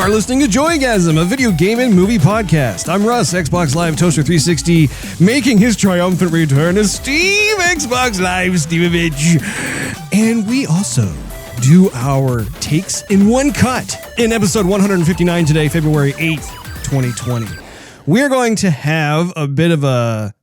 are listening to Joygasm, a video game and movie podcast. I'm Russ, Xbox Live Toaster 360, making his triumphant return as Steve, Xbox Live Stevavitch. And we also do our takes in one cut in episode 159 today, February 8th, 2020. We're going to have a bit of a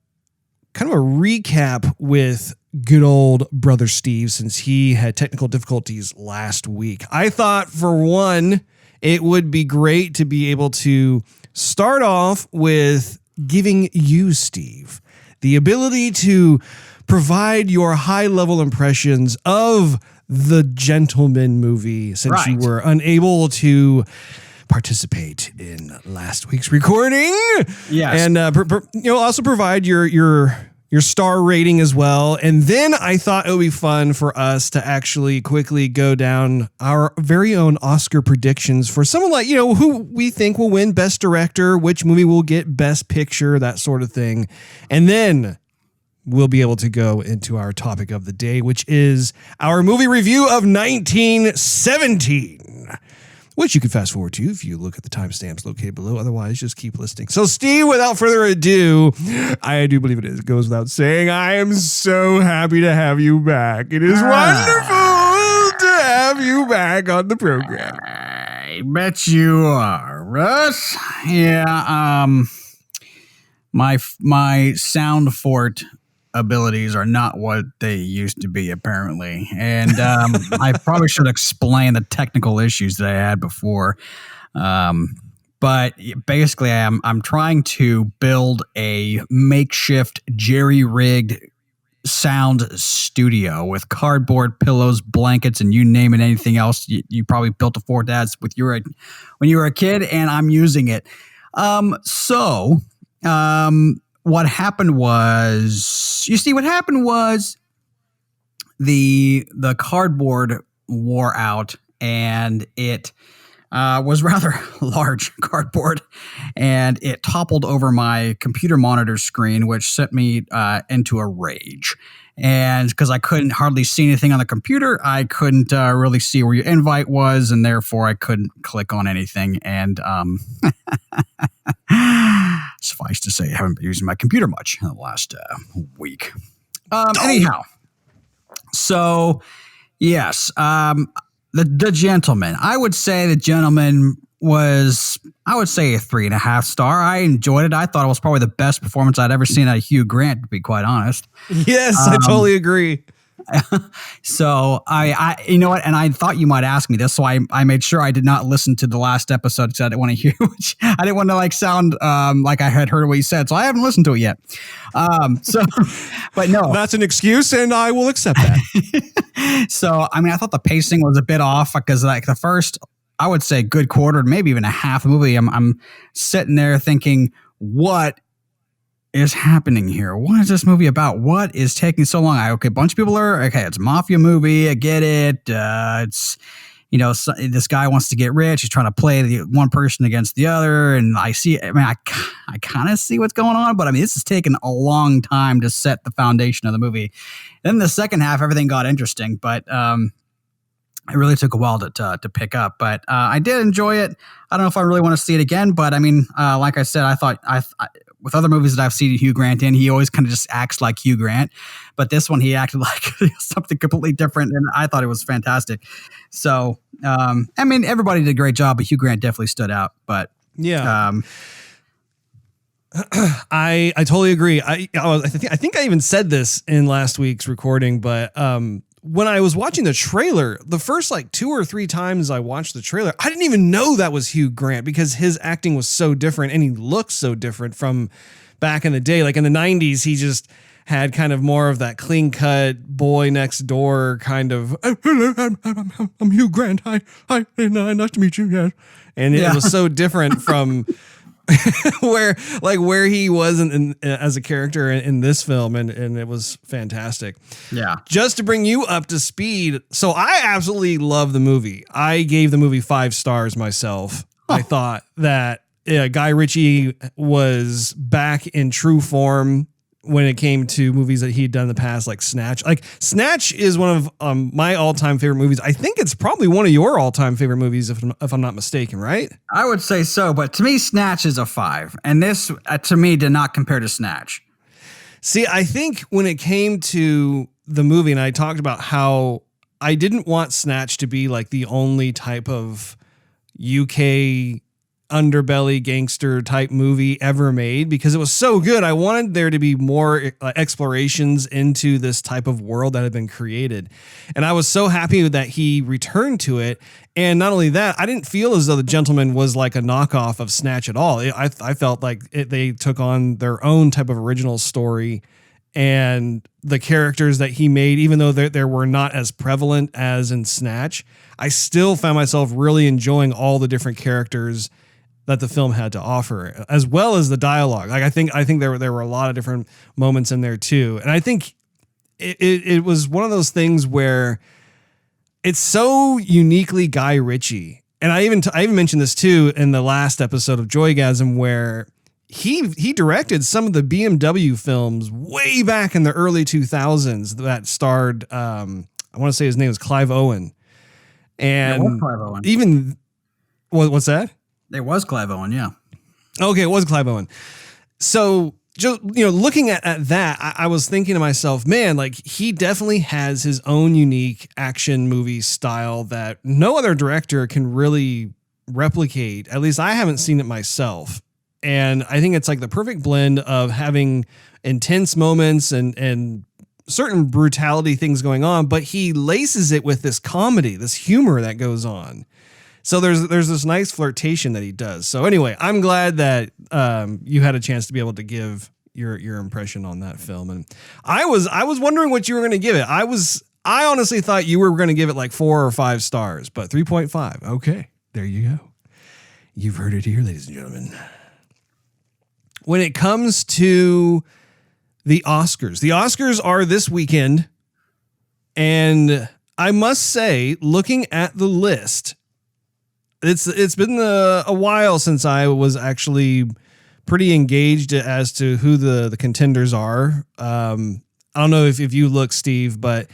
kind of a recap with good old brother Steve, since he had technical difficulties last week. I thought, for one, it would be great to be able to start off with giving you, Steve, the ability to provide your high-level impressions of The Gentleman movie, since you were unable to participate in last week's recording. Yes. And also provide your star rating as well. And then I thought it would be fun for us to actually quickly go down our very own Oscar predictions for someone like, who we think will win Best Director, which movie will get Best Picture, that sort of thing. And then we'll be able to go into our topic of the day, which is our movie review of 1917. Which you can fast forward to if you look at the timestamps located below. Otherwise, just keep listening. So, Steve, without further ado, I do believe it goes without saying, I am so happy to have you back. It is wonderful to have you back on the program. I bet you are, Russ. Yeah, my sound fort abilities are not what they used to be, apparently, and I probably should explain the technical issues that I had before, but basically I'm trying to build a makeshift jerry-rigged sound studio with cardboard, pillows, blankets, and you name it, anything else you probably built a fort as when you were a kid, and I'm using it. What happened was, the cardboard wore out, and it was rather large cardboard, and it toppled over my computer monitor screen, which sent me into a rage. And because I couldn't hardly see anything on the computer, I couldn't really see where your invite was, and therefore I couldn't click on anything. And suffice to say, I haven't been using my computer much in the last week. Anyhow, so yes, the Gentleman. I would say The Gentleman was, a 3.5 star. I enjoyed it. I thought it was probably the best performance I'd ever seen out of Hugh Grant, to be quite honest. Yes, I totally agree. So I you know what? And I thought you might ask me this, so I made sure I did not listen to the last episode because I didn't want to hear, I didn't want to sound like I had heard what you said. So I haven't listened to it yet. But no, that's an excuse, and I will accept that. So I thought the pacing was a bit off because the first, I would say, good quarter, maybe even a half movie, I'm sitting there thinking, what is happening here? What is this movie about? What is taking so long? A bunch of people it's a mafia movie. I get it. It's, this guy wants to get rich. He's trying to play the one person against the other. And I kind of see what's going on, but this has taken a long time to set the foundation of the movie. Then the second half, everything got interesting, but, it really took a while to pick up, but I did enjoy it. I don't know if I really want to see it again, but like I said, I thought with other movies that I've seen Hugh Grant in, he always kind of just acts like Hugh Grant, but this one he acted like something completely different, and I thought it was fantastic. So, everybody did a great job, but Hugh Grant definitely stood out. But yeah, I totally agree. I think I even said this in last week's recording, but when I was watching the trailer, the first 2 or 3 times I watched the trailer, I didn't even know that was Hugh Grant because his acting was so different and he looked so different from back in the day. Like in the 90s, he just had kind of more of that clean cut boy next door kind of, I'm Hugh Grant. Hi, nice to meet you. Yeah. And it was so different from where he was as a character in this film, and it was fantastic. Yeah. Just to bring you up to speed, so I absolutely love the movie. I gave the movie 5 stars myself. I thought that Guy Ritchie was back in true form when it came to movies that he had done in the past, like Snatch. Like Snatch is one of my all-time favorite movies. I think it's probably one of your all-time favorite movies, if I'm not mistaken, right? I would say so, but to me, Snatch is a 5, and this to me did not compare to Snatch. See, I think when it came to the movie, and I talked about how I didn't want Snatch to be like the only type of UK underbelly gangster type movie ever made, because it was so good. I wanted there to be more explorations into this type of world that had been created. And I was so happy that he returned to it. And not only that, I didn't feel as though The Gentleman was like a knockoff of Snatch at all. I felt like they took on their own type of original story, and the characters that he made, even though they were not as prevalent as in Snatch, I still found myself really enjoying all the different characters that the film had to offer, as well as the dialogue. Like I think there were a lot of different moments in there too. And I think it was one of those things where it's so uniquely Guy Ritchie. And I even mentioned this too in the last episode of Joygasm, where he directed some of the BMW films way back in the early 2000s that starred, I want to say his name was Clive Owen. And Clive Owen. Even what's that? There was Clive Owen, yeah. Okay, it was Clive Owen. So, just, looking at that, I was thinking to myself, man, like he definitely has his own unique action movie style that no other director can really replicate. At least I haven't seen it myself. And I think it's like the perfect blend of having intense moments and certain brutality things going on, but he laces it with this comedy, this humor that goes on. So there's this nice flirtation that he does. So anyway, I'm glad that you had a chance to be able to give your impression on that film. And I was wondering what you were going to give it. I honestly thought you were going to give it like 4 or 5 stars, but 3.5. Okay, there you go. You've heard it here, ladies and gentlemen. When it comes to the Oscars are this weekend, and I must say, looking at the list, it's been a while since I was actually pretty engaged as to who the contenders are. I don't know if you look, Steve, but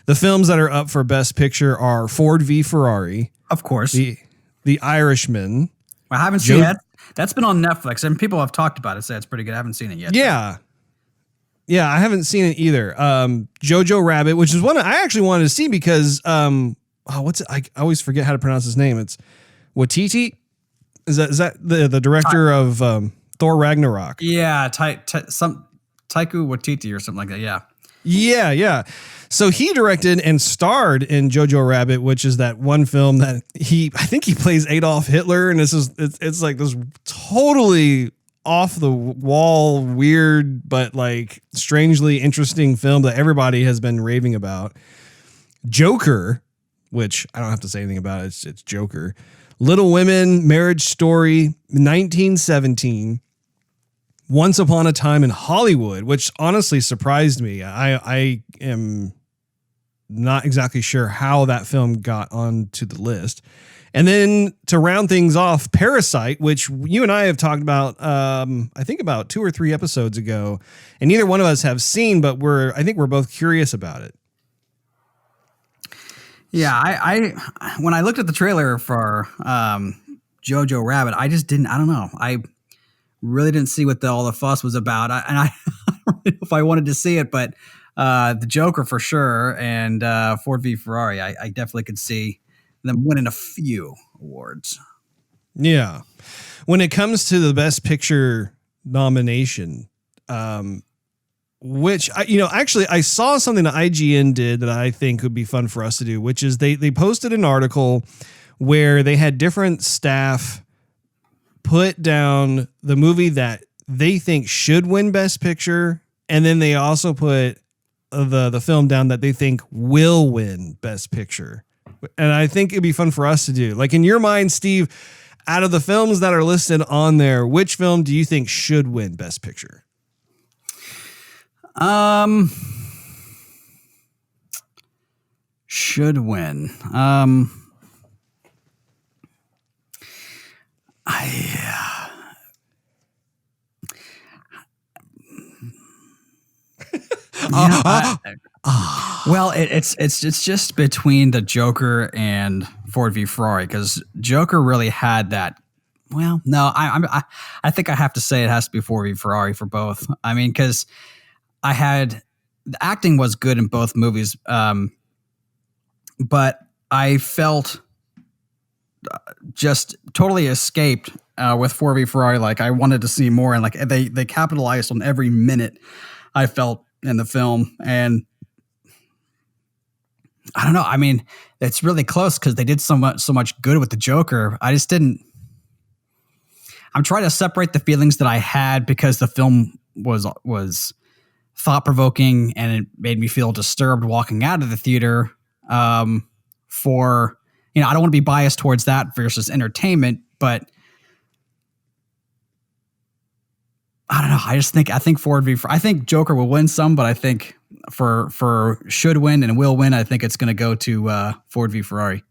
the films that are up for Best Picture are Ford v Ferrari, of course, The Irishman. I haven't seen it. That's been on Netflix, and people have talked about it. Say it's pretty good. I haven't seen it yet. Yeah, I haven't seen it either. Jojo Rabbit, which is one I actually wanted to see because what's it? I always forget how to pronounce his name. It's Waititi. Is that the director of Thor Ragnarok? Yeah, Taika Waititi or something like that. Yeah. Yeah. So he directed and starred in Jojo Rabbit, which is that one film that I think he plays Adolf Hitler, and it's like this totally off the wall, weird, but like strangely interesting film that everybody has been raving about. Joker, which I don't have to say anything about. It's Joker. Little Women, Marriage Story, 1917. Once Upon a Time in Hollywood, which honestly surprised me. I am not exactly sure how that film got onto the list. And then to round things off, Parasite, which you and I have talked about, I think about 2 or 3 episodes ago, and neither one of us have seen, but I think we're both curious about it. Yeah, I when I looked at the trailer for Jojo Rabbit, I just didn't. I don't know. I really didn't see what all the fuss was about. I don't know if I wanted to see it, but the Joker for sure, and Ford v Ferrari, I definitely could see them winning a few awards. Yeah. When it comes to the Best Picture nomination, which I saw something that IGN did that I think would be fun for us to do, which is they posted an article where they had different staff put down the movie that they think should win Best Picture, and then they also put the film down that they think will win Best Picture. And I think it'd be fun for us to do. Like in your mind, Steve, out of the films that are listed on there, which film do you think should win Best Picture? Should win. Well, it's just between the Joker and Ford v Ferrari, because Joker really had that. Well, no, I think I have to say it has to be Ford v Ferrari for both. I mean, because the acting was good in both movies, but I felt just totally escaped with Ford v Ferrari. Like, I wanted to see more, and like they capitalized on every minute I felt in the film. And I don't know. I mean, it's really close because they did so much good with the Joker. I just didn't. I'm trying to separate the feelings that I had because the film was thought provoking and it made me feel disturbed walking out of the theater. I don't want to be biased towards that versus entertainment, but I don't know. I think Joker will win some, but I think for should win and will win, I think it's going to go to Ford v Ferrari.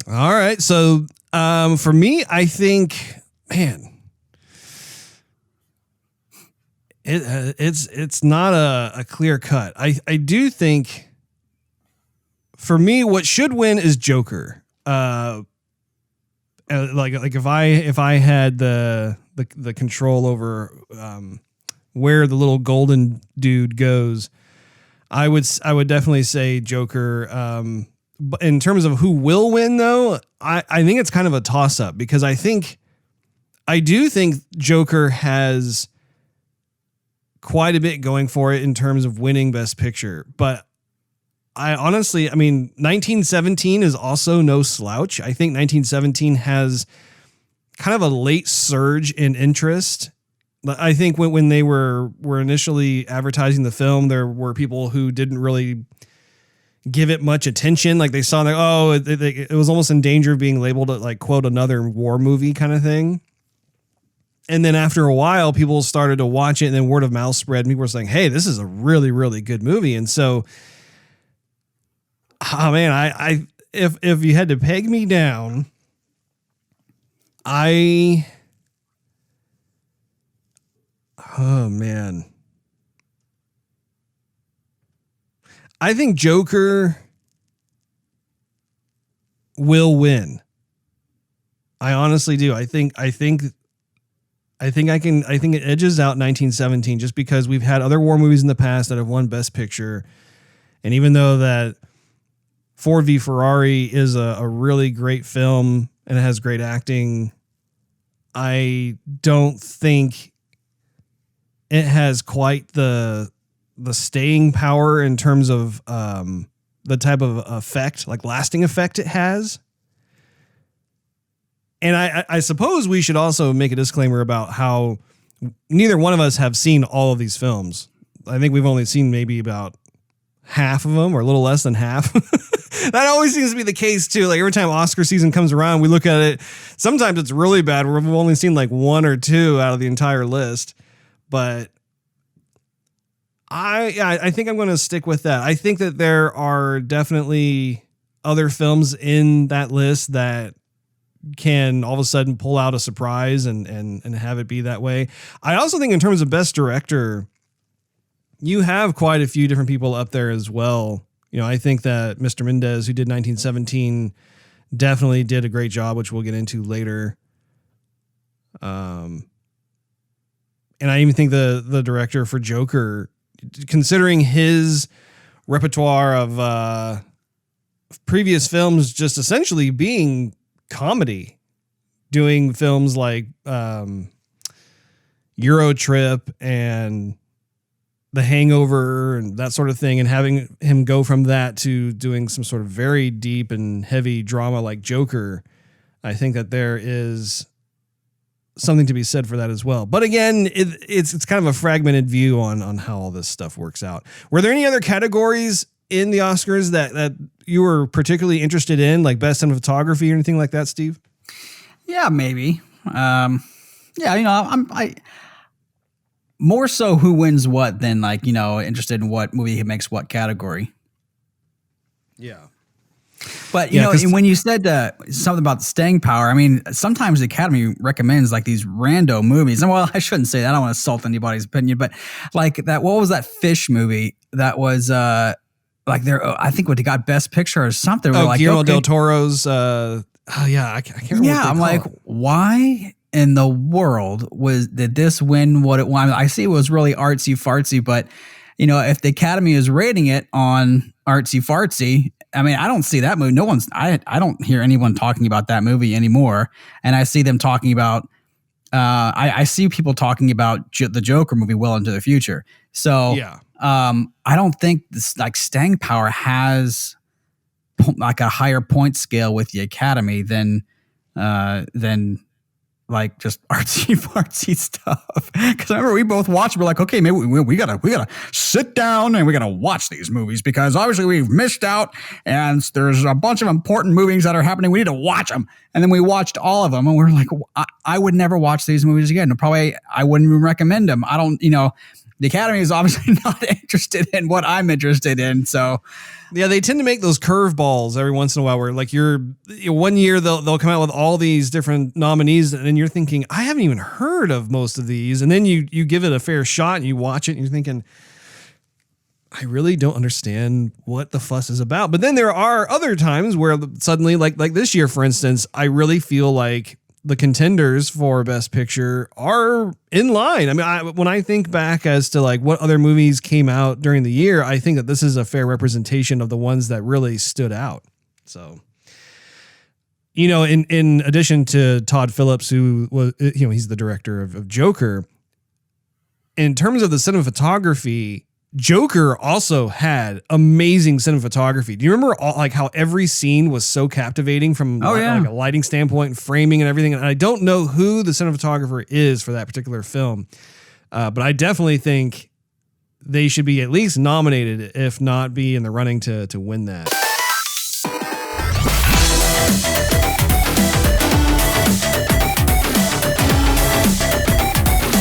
All right. So for me, I think, man, it's not a clear cut. I do think for me, what should win is Joker. Like if I had the control over where the little golden dude goes, I would definitely say Joker. But in terms of who will win, though, I think it's kind of a toss up because I do think Joker has quite a bit going for it in terms of winning Best Picture. But I honestly, 1917 is also no slouch. I think 1917 has kind of a late surge in interest. I think when they were initially advertising the film, there were people who didn't really give it much attention. Like they saw it was almost in danger of being labeled like, quote, another war movie kind of thing. And then after a while, people started to watch it and then word of mouth spread. And people were saying, hey, this is a really, really good movie. And so, oh man, if you had to peg me down, I think Joker will win. I honestly do. I think it edges out 1917 just because we've had other war movies in the past that have won Best Picture. And even though that Ford v Ferrari is a really great film and it has great acting, I don't think it has quite the staying power in terms of the type of effect, like lasting effect it has. And I suppose we should also make a disclaimer about how neither one of us have seen all of these films. I think we've only seen maybe about half of them or a little less than half. That always seems to be the case too. Like every time Oscar season comes around, we look at it. Sometimes it's really bad. We've only seen like one or two out of the entire list, but I think I'm going to stick with that. I think that there are definitely other films in that list that can all of a sudden pull out a surprise and have it be that way. I also think in terms of best director, you have quite a few different people up there as well. You know, I think that Mr. Mendez, who did 1917, definitely did a great job, which we'll get into later. And I even think the director for Joker, considering his repertoire of previous films just essentially being comedy, doing films like Euro Trip and The Hangover and that sort of thing, and having him go from that to doing some sort of very deep and heavy drama like Joker, I think that there is something to be said for that as well. But again, it's kind of a fragmented view on how all this stuff works out. Were there any other categories in the Oscars that you were particularly interested in, like best cinematography or anything like that, Steve? Yeah, maybe. I more so who wins what than interested in what movie makes what category. Yeah. But you know, when you said something about staying power, I mean, sometimes the Academy recommends like these rando movies. And well, I shouldn't say that. I don't want to insult anybody's opinion, but like that. What was that fish movie that was like there? I think what they got Best Picture or something. Oh, like, Guillermo del Toro's. I can't remember. Yeah, I'm like, why in the world did this win what it won? I see it was really artsy fartsy, but you know, if the Academy is rating it on artsy fartsy, I mean, I don't see that movie. I don't hear anyone talking about that movie anymore. And I see them talking about, I see people talking about the Joker movie well into the future. So, yeah. I don't think this like staying power has like a higher point scale with the Academy than like just artsy fartsy stuff. Because I remember we both watched. We're like, okay, maybe we gotta sit down and we gotta watch these movies because obviously we've missed out and there's a bunch of important movies that are happening. We need to watch them. And then we watched all of them and we're like, I would never watch these movies again. Probably I wouldn't even recommend them. I don't, you know. The Academy is obviously not interested in what I'm interested in. So, yeah, they tend to make those curveballs every once in a while where like one year they'll come out with all these different nominees and then you're thinking, I haven't even heard of most of these. And then you give it a fair shot and you watch it and you're thinking, I really don't understand what the fuss is about. But then there are other times where suddenly like this year, for instance, I really feel like the contenders for Best Picture are in line. I mean, when I think back as to like what other movies came out during the year, I think that this is a fair representation of the ones that really stood out. So, you know, in addition to Todd Phillips, who was, you know, he's the director of Joker. In terms of the cinematography, Joker also had amazing cinematography. Do you remember like how every scene was so captivating from like a lighting standpoint and framing and everything? And I don't know who the cinematographer is for that particular film, but I definitely think they should be at least nominated, if not be in the running to win that.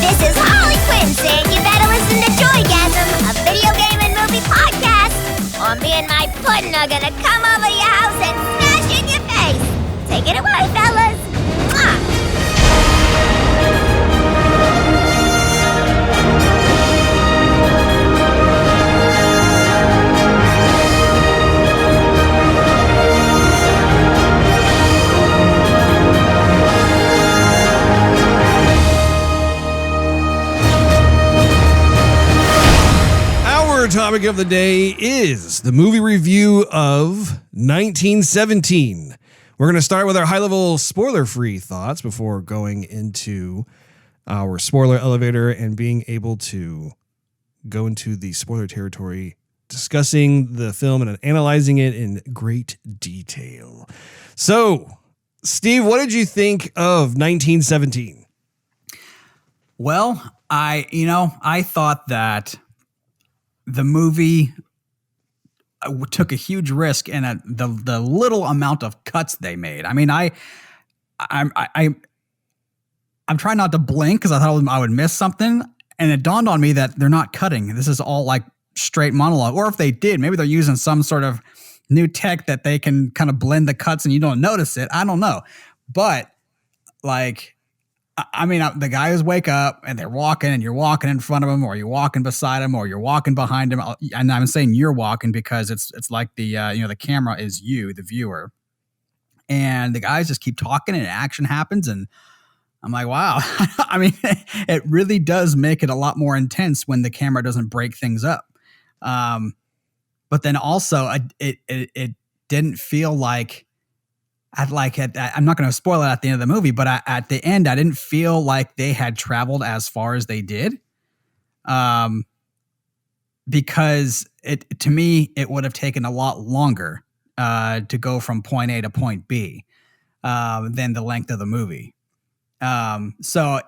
This is Harley Quinn saying you better listen to Joygasm, a video game and movie podcast, or me and my puddin' are gonna come over your house and smash in your face. Take it away, fellas. Mwah. Our topic of the day is the movie review of 1917. We're going to start with our high-level spoiler-free thoughts before going into our spoiler elevator and being able to go into the spoiler territory, discussing the film and analyzing it in great detail. So, Steve, what did you think of 1917? Well, I thought that the movie took a huge risk in the little amount of cuts they made. I mean, I'm trying not to blink because I thought I would miss something, and it dawned on me that they're not cutting. This is all like straight monologue, or if they did, maybe they're using some sort of new tech that they can kind of blend the cuts and you don't notice it. I don't know, but like. I mean, the guys wake up and they're walking and you're walking in front of them or you're walking beside them or you're walking behind them. And I'm saying you're walking because it's like the camera is you, the viewer. And the guys just keep talking and action happens. And I'm like, wow. I mean, it really does make it a lot more intense when the camera doesn't break things up. But then also it didn't feel like, I'm not going to spoil it at the end of the movie, but at the end, I didn't feel like they had traveled as far as they did. Because to me, it would have taken a lot longer to go from point A to point B than the length of the movie. So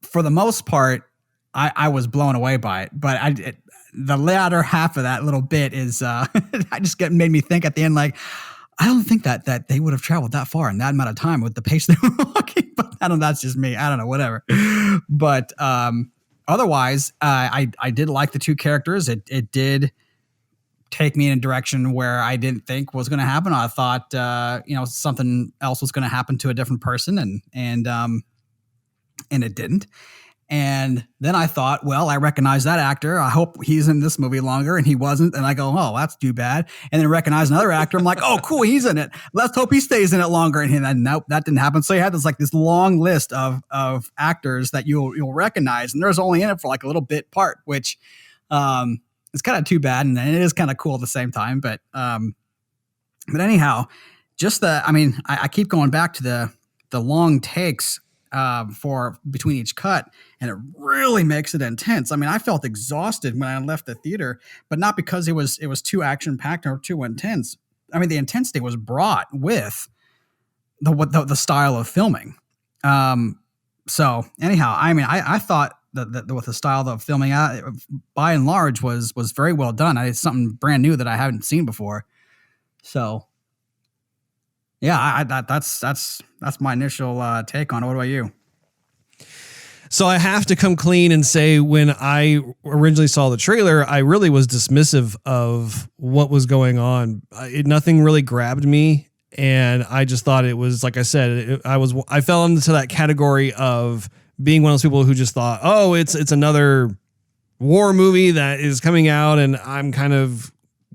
for the most part, I was blown away by it. But the latter half of that little bit is made me think at the end, like, I don't think that they would have traveled that far in that amount of time with the pace they were walking. But I don't know. That's just me. I don't know. Whatever. But otherwise, I did like the two characters. It did take me in a direction where I didn't think was going to happen. I thought, something else was going to happen to a different person, and it didn't. And then I thought, well, I recognize that actor. I hope he's in this movie longer, and he wasn't. And I go, oh, that's too bad. And then I recognize another actor. I'm like, oh, cool, he's in it. Let's hope he stays in it longer. And then nope, that didn't happen. So you had this long list of actors that you'll recognize, and there's only in it for like a little bit part, which it's kind of too bad, and it is kind of cool at the same time. But anyhow, just I keep going back to the long takes for between each cut, and it really makes it intense. I mean, I felt exhausted when I left the theater, but not because it was too action packed or too intense. I mean, the intensity was brought with the style of filming. So anyhow, I mean, I thought that with the style of filming, by and large, was very well done. It's something brand new that I haven't seen before. So. Yeah, that's my initial take on it. What about you? So I have to come clean and say, when I originally saw the trailer, I really was dismissive of what was going on. Nothing really grabbed me, and I just thought it was, like I said, I fell into that category of being one of those people who just thought, oh, it's another war movie that is coming out, and I'm kind of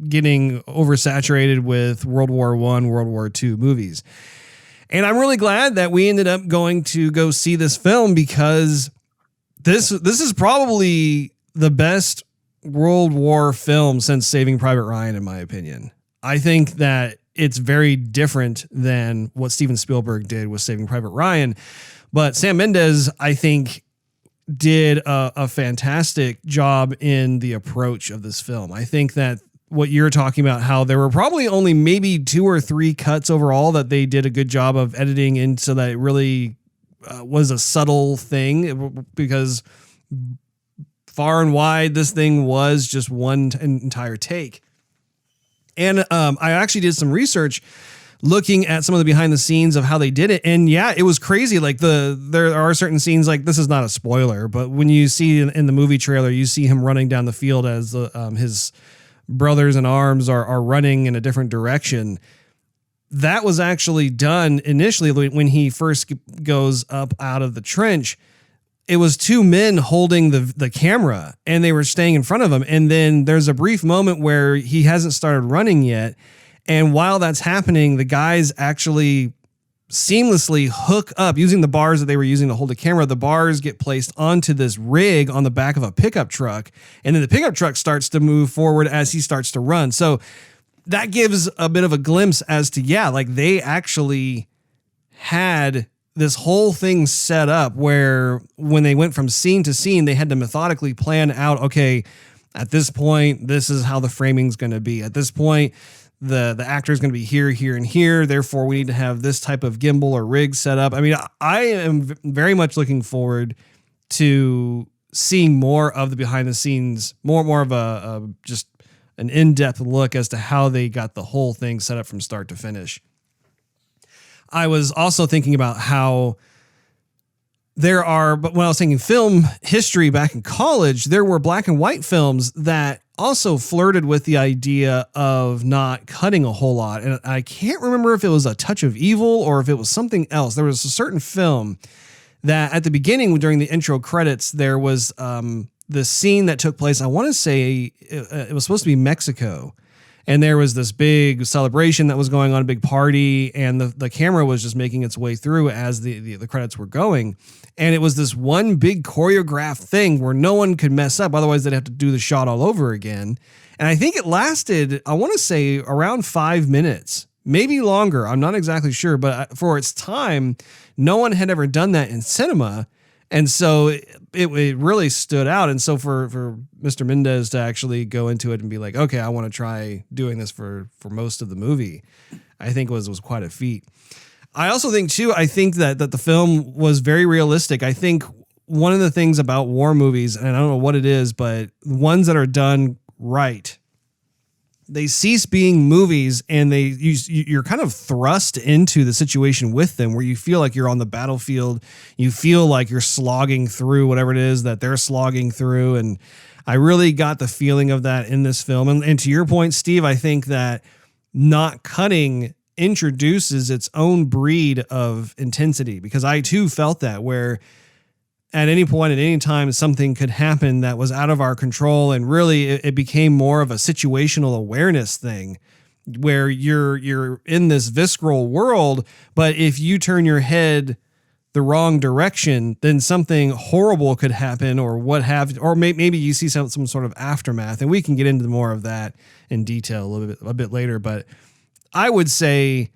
getting oversaturated with World War I, World War II movies. And I'm really glad that we ended up going to go see this film, because this is probably the best World War film since Saving Private Ryan, in my opinion. I think that it's very different than what Steven Spielberg did with Saving Private Ryan. But Sam Mendes, I think, did a fantastic job in the approach of this film. I think that what you're talking about, how there were probably only maybe 2 or 3 cuts overall that they did a good job of editing in, so that it really was a subtle thing, because far and wide, this thing was just one entire take. And I actually did some research looking at some of the behind the scenes of how they did it. And yeah, it was crazy. Like there are certain scenes, like, this is not a spoiler, but when you see in the movie trailer, you see him running down the field as his brothers in arms are running in a different direction. That was actually done initially when he first goes up out of the trench. It was 2 men holding the camera, and they were staying in front of him. And then there's a brief moment where he hasn't started running yet. And while that's happening, the guys actually seamlessly hook up using the bars that they were using to hold the camera. The bars get placed onto this rig on the back of a pickup truck, and then the pickup truck starts to move forward as he starts to run. So that gives a bit of a glimpse as to, yeah, like, they actually had this whole thing set up where when they went from scene to scene, they had to methodically plan out, okay, at this point, this is how the framing's going to be. At this point, the actor is going to be here, here, and here. Therefore, we need to have this type of gimbal or rig set up. I mean, I am very much looking forward to seeing more of the behind the scenes, more of a just an in-depth look as to how they got the whole thing set up from start to finish. I was also thinking about how but when I was thinking film history back in college, there were black and white films that also flirted with the idea of not cutting a whole lot. And I can't remember if it was A Touch of Evil or if it was something else. There was a certain film that at the beginning, during the intro credits, there was this scene that took place. I want to say it was supposed to be Mexico. And there was this big celebration that was going on, a big party, and the camera was just making its way through as the credits were going. And it was this one big choreographed thing where no one could mess up. Otherwise, they'd have to do the shot all over again. And I think it lasted, I want to say, around 5 minutes, maybe longer. I'm not exactly sure. But for its time, no one had ever done that in cinema. And so it really stood out. And so for Mr. Mendes to actually go into it and be like, okay, I want to try doing this for most of the movie, I think was quite a feat. I also think, too, that the film was very realistic. I think one of the things about war movies, and I don't know what it is, but ones that are done right, they cease being movies, and you're kind of thrust into the situation with them, where you feel like you're on the battlefield. You feel like you're slogging through whatever it is that they're slogging through. And I really got the feeling of that in this film. And to your point, Steve, I think that not cutting introduces its own breed of intensity, because I too felt that, where at any point, at any time, something could happen that was out of our control. And really it became more of a situational awareness thing, where you're in this visceral world, but if you turn your head the wrong direction, then something horrible could happen, or maybe you see some sort of aftermath. And we can get into more of that in detail a bit later. But I would say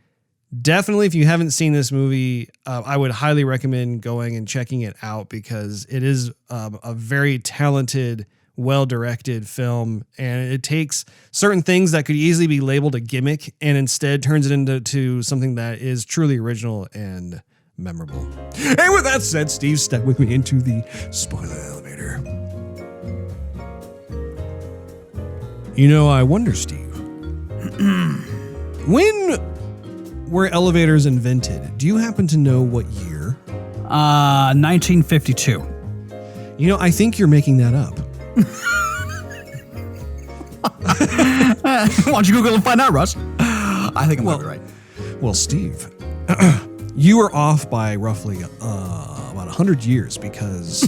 definitely, if you haven't seen this movie, I would highly recommend going and checking it out, because it is a very talented, well-directed film, and it takes certain things that could easily be labeled a gimmick and instead turns it into something that is truly original and memorable. And with that said, Steve, step with me into the spoiler elevator. I wonder, Steve, when were elevators invented? Do you happen to know what year? 1952. I think you're making that up. Why don't you Google and find out, Russ? I think I'm right. Well, Steve, you are off by roughly about 100 years, because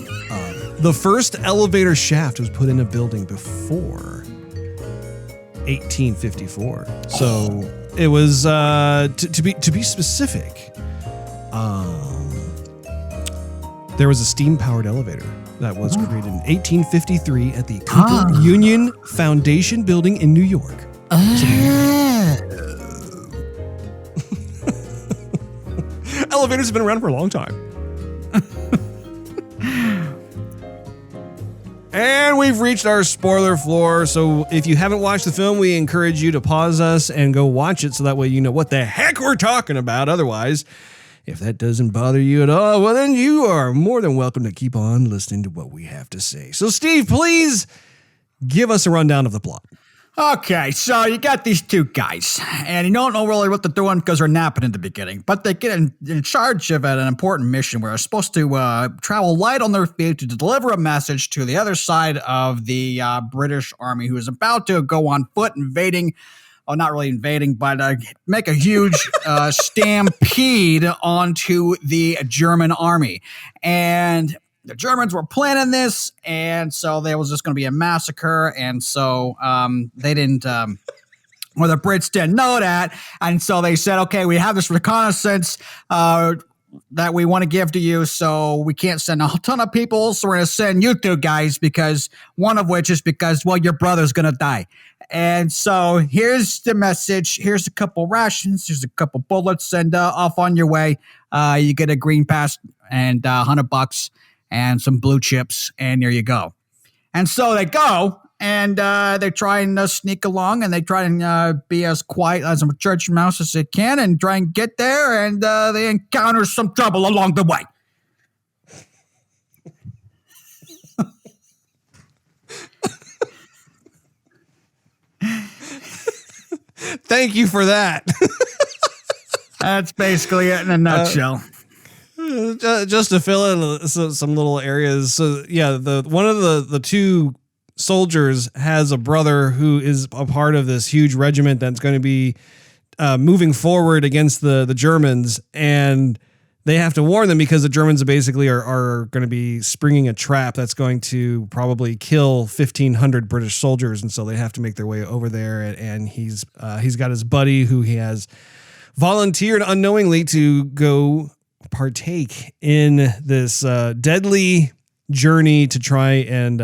the first elevator shaft was put in a building before 1854. So it was to be specific. There was a steam-powered elevator that was created in 1853 at the Cooper Union Foundation building in New York. Elevators have been around for a long time. And we've reached our spoiler floor. So if you haven't watched the film, we encourage you to pause us and go watch it, so that way you know what the heck we're talking about. Otherwise, if that doesn't bother you at all, well, then you are more than welcome to keep on listening to what we have to say. So, Steve, please give us a rundown of the plot. Okay, so you got these two guys, and you don't know really what they're doing because they're napping in the beginning, but they get in charge of an important mission where they're supposed to travel light on their feet to deliver a message to the other side of the British Army, who is about to go on foot invading. Oh, not really invading, but make a huge stampede onto the German army. And the Germans were planning this, and so there was just going to be a massacre. And so they didn't, the Brits didn't know that. And so they said, okay, we have this reconnaissance that we want to give to you, so we can't send a ton of people, so we're going to send you two guys, because one of which is because, well, your brother's going to die. And so here's the message. Here's a couple rations. Here's a couple bullets, and off on your way. You get a green pass and $100 and some blue chips, and there you go. And so they go, and they try and sneak along, and they try and be as quiet as a church mouse as they can, and try and get there, and they encounter some trouble along the way. Thank you for that. That's basically it in a nutshell. Just to fill in some little areas. So yeah, one of the two soldiers has a brother who is a part of this huge regiment that's going to be moving forward against the Germans, and they have to warn them because the Germans basically are going to be springing a trap that's going to probably kill 1,500 British soldiers, and so they have to make their way over there. And he's got his buddy who he has volunteered unknowingly to go partake in this deadly journey to try and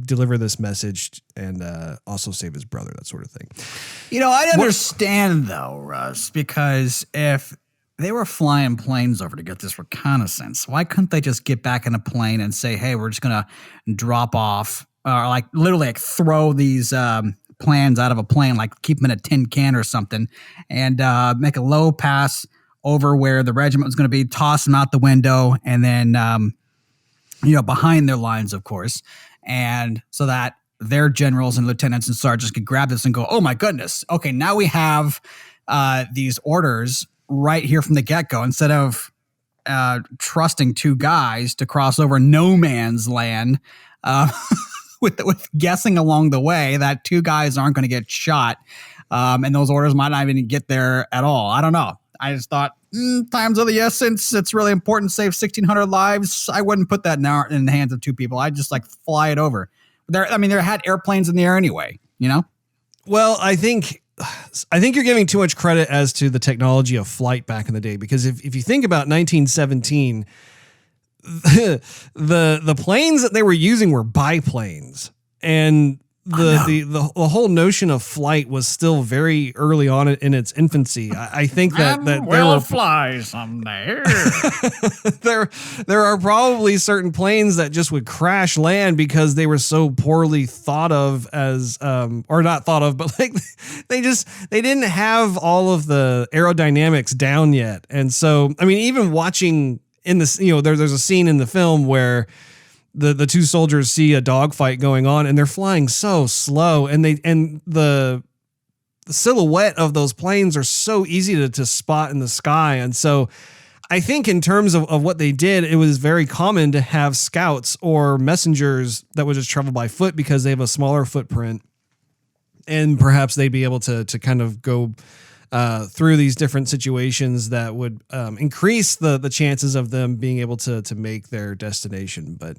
deliver this message and also save his brother, that sort of thing. I understand though, Russ, because if they were flying planes over to get this reconnaissance, why couldn't they just get back in a plane and say, hey, we're just going to drop off, or literally throw these plans out of a plane, keep them in a tin can or something, and make a low pass over where the regiment was going to be, toss them out the window, and then behind their lines, of course, and so that their generals and lieutenants and sergeants could grab this and go, oh my goodness, okay, now we have these orders right here from the get-go, instead of trusting two guys to cross over no man's land with guessing along the way that 2 guys aren't going to get shot, and those orders might not even get there at all. I don't know. I just thought, time's of the essence. It's really important to save 1,600 lives. I wouldn't put that in the hands of 2 people. I'd just like fly it over. There had airplanes in the air anyway, you know? Well, I think you're giving too much credit as to the technology of flight back in the day, because if you think about 1917, the planes that they were using were biplanes, and the whole notion of flight was still very early on in its infancy. I think that we'll fly someday. there are probably certain planes that just would crash land because they were so poorly thought of as or not thought of, but like they didn't have all of the aerodynamics down yet. And so, I mean, even watching in this, there's a scene in the film where the 2 soldiers see a dogfight going on and they're flying so slow, and the silhouette of those planes are so easy to spot in the sky. And so I think in terms of what they did, it was very common to have scouts or messengers that would just travel by foot because they have a smaller footprint, and perhaps they'd be able to kind of go through these different situations that would increase the chances of them being able to make their destination. But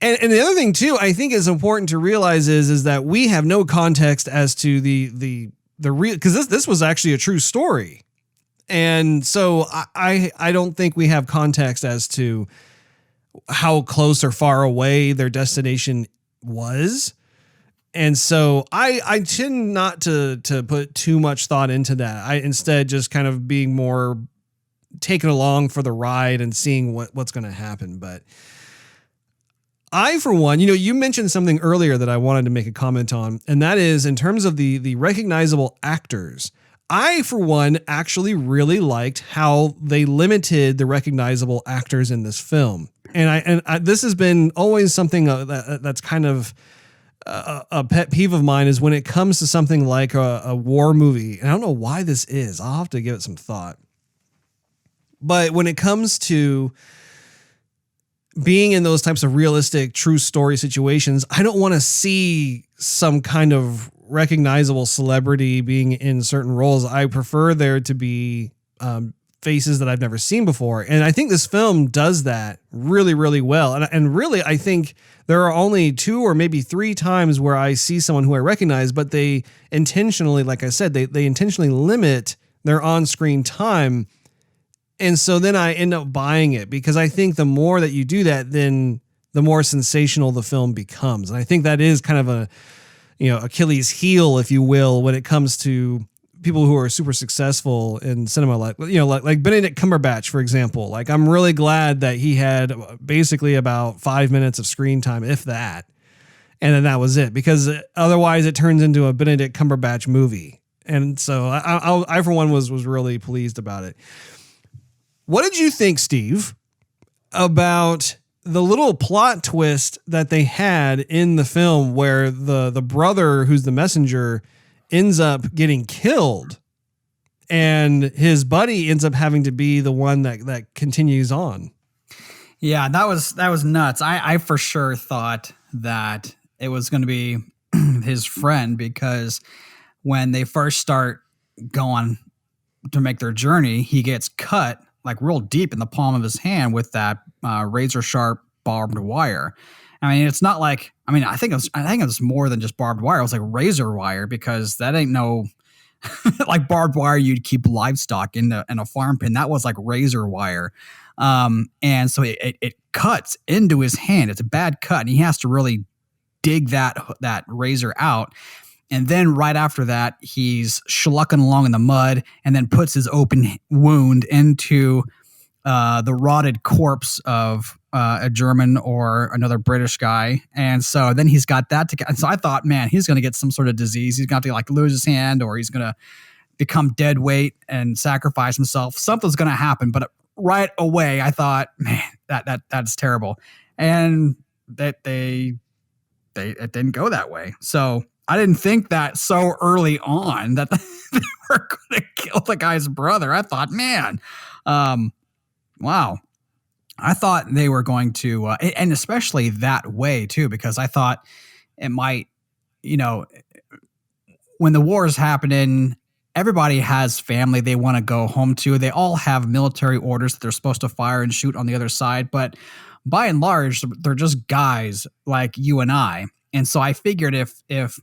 and the other thing too, I think is important to realize is that we have no context as to the real, because this was actually a true story, and so I don't think we have context as to how close or far away their destination was. And so I tend not to put too much thought into that. I instead just kind of being more taken along for the ride and seeing what's going to happen. But I, for one, you mentioned something earlier that I wanted to make a comment on, and that is in terms of the recognizable actors. I, for one, actually really liked how they limited the recognizable actors in this film. And this has been always something that's kind of a pet peeve of mine, is when it comes to something like a war movie. And I don't know why this is. I'll have to give it some thought. But when it comes to being in those types of realistic, true story situations, I don't want to see some kind of recognizable celebrity being in certain roles. I prefer there to be faces that I've never seen before. And I think this film does that really, really well. And really, I think there are only 2 or maybe 3 times where I see someone who I recognize, but they intentionally, like I said, they intentionally limit their on-screen time. And so then I end up buying it, because I think the more that you do that, then the more sensational the film becomes. And I think that is kind of a, Achilles heel, if you will, when it comes to people who are super successful in cinema, like Benedict Cumberbatch, for example. Like, I'm really glad that he had basically about 5 minutes of screen time, if that. And then that was it, because otherwise it turns into a Benedict Cumberbatch movie. And so I for one, was really pleased about it. What did you think, Steve, about the little plot twist that they had in the film where the brother, who's the messenger, ends up getting killed and his buddy ends up having to be the one that continues on? Yeah, that was nuts. I for sure thought that it was going to be his friend, because when they first start going to make their journey, he gets cut like real deep in the palm of his hand with that razor sharp barbed wire. I mean, it's not like, I think it was more than just barbed wire. It was like razor wire, because that ain't no like barbed wire you'd keep livestock in a farm pen. That was like razor wire. And so it cuts into his hand. It's a bad cut, and he has to really dig that razor out. And then right after that, he's schlucking along in the mud and then puts his open wound into the rotted corpse of a German or another British guy. And so then he's got that to. And so I thought, man, he's going to get some sort of disease. He's going to have to lose his hand, or he's going to become dead weight and sacrifice himself. Something's going to happen. But right away, I thought, man, that's terrible. And that it didn't go that way. So I didn't think that so early on that they were going to kill the guy's brother. I thought, man, wow. I thought they were going to, and especially that way too, because I thought it might, you know, when the war is happening, everybody has family they want to go home to. They all have military orders that they're supposed to fire and shoot on the other side. But by and large, they're just guys like you and I. And so I figured if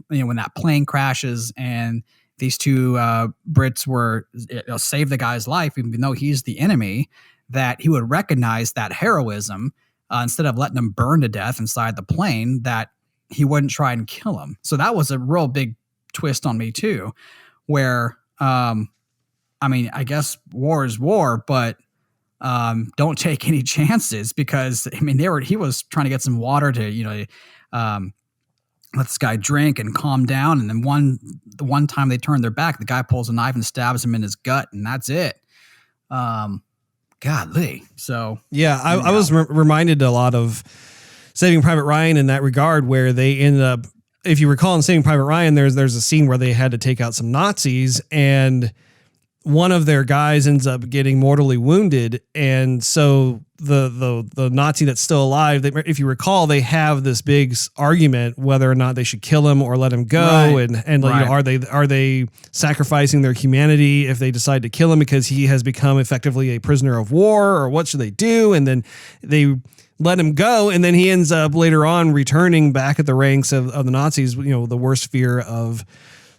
when that plane crashes and these two Brits were save the guy's life, even though he's the enemy, that he would recognize that heroism instead of letting him burn to death inside the plane, that he wouldn't try and kill him. So that was a real big twist on me too, where, I mean, I guess war is war, but don't take any chances, because I mean, he was trying to get some water to, let this guy drink and calm down. And then the one time they turn their back, the guy pulls a knife and stabs him in his gut, and that's it. Godly. So yeah, I was reminded a lot of Saving Private Ryan in that regard, where they ended up, if you recall in Saving Private Ryan, there's a scene where they had to take out some Nazis, and one of their guys ends up getting mortally wounded. And so the Nazi that's still alive, if you recall, they have this big argument whether or not they should kill him or let him go. Right. And right. Are they sacrificing their humanity if they decide to kill him because he has become effectively a prisoner of war, or what should they do? And then they let him go. And then he ends up later on returning back at the ranks of the Nazis, the worst fear of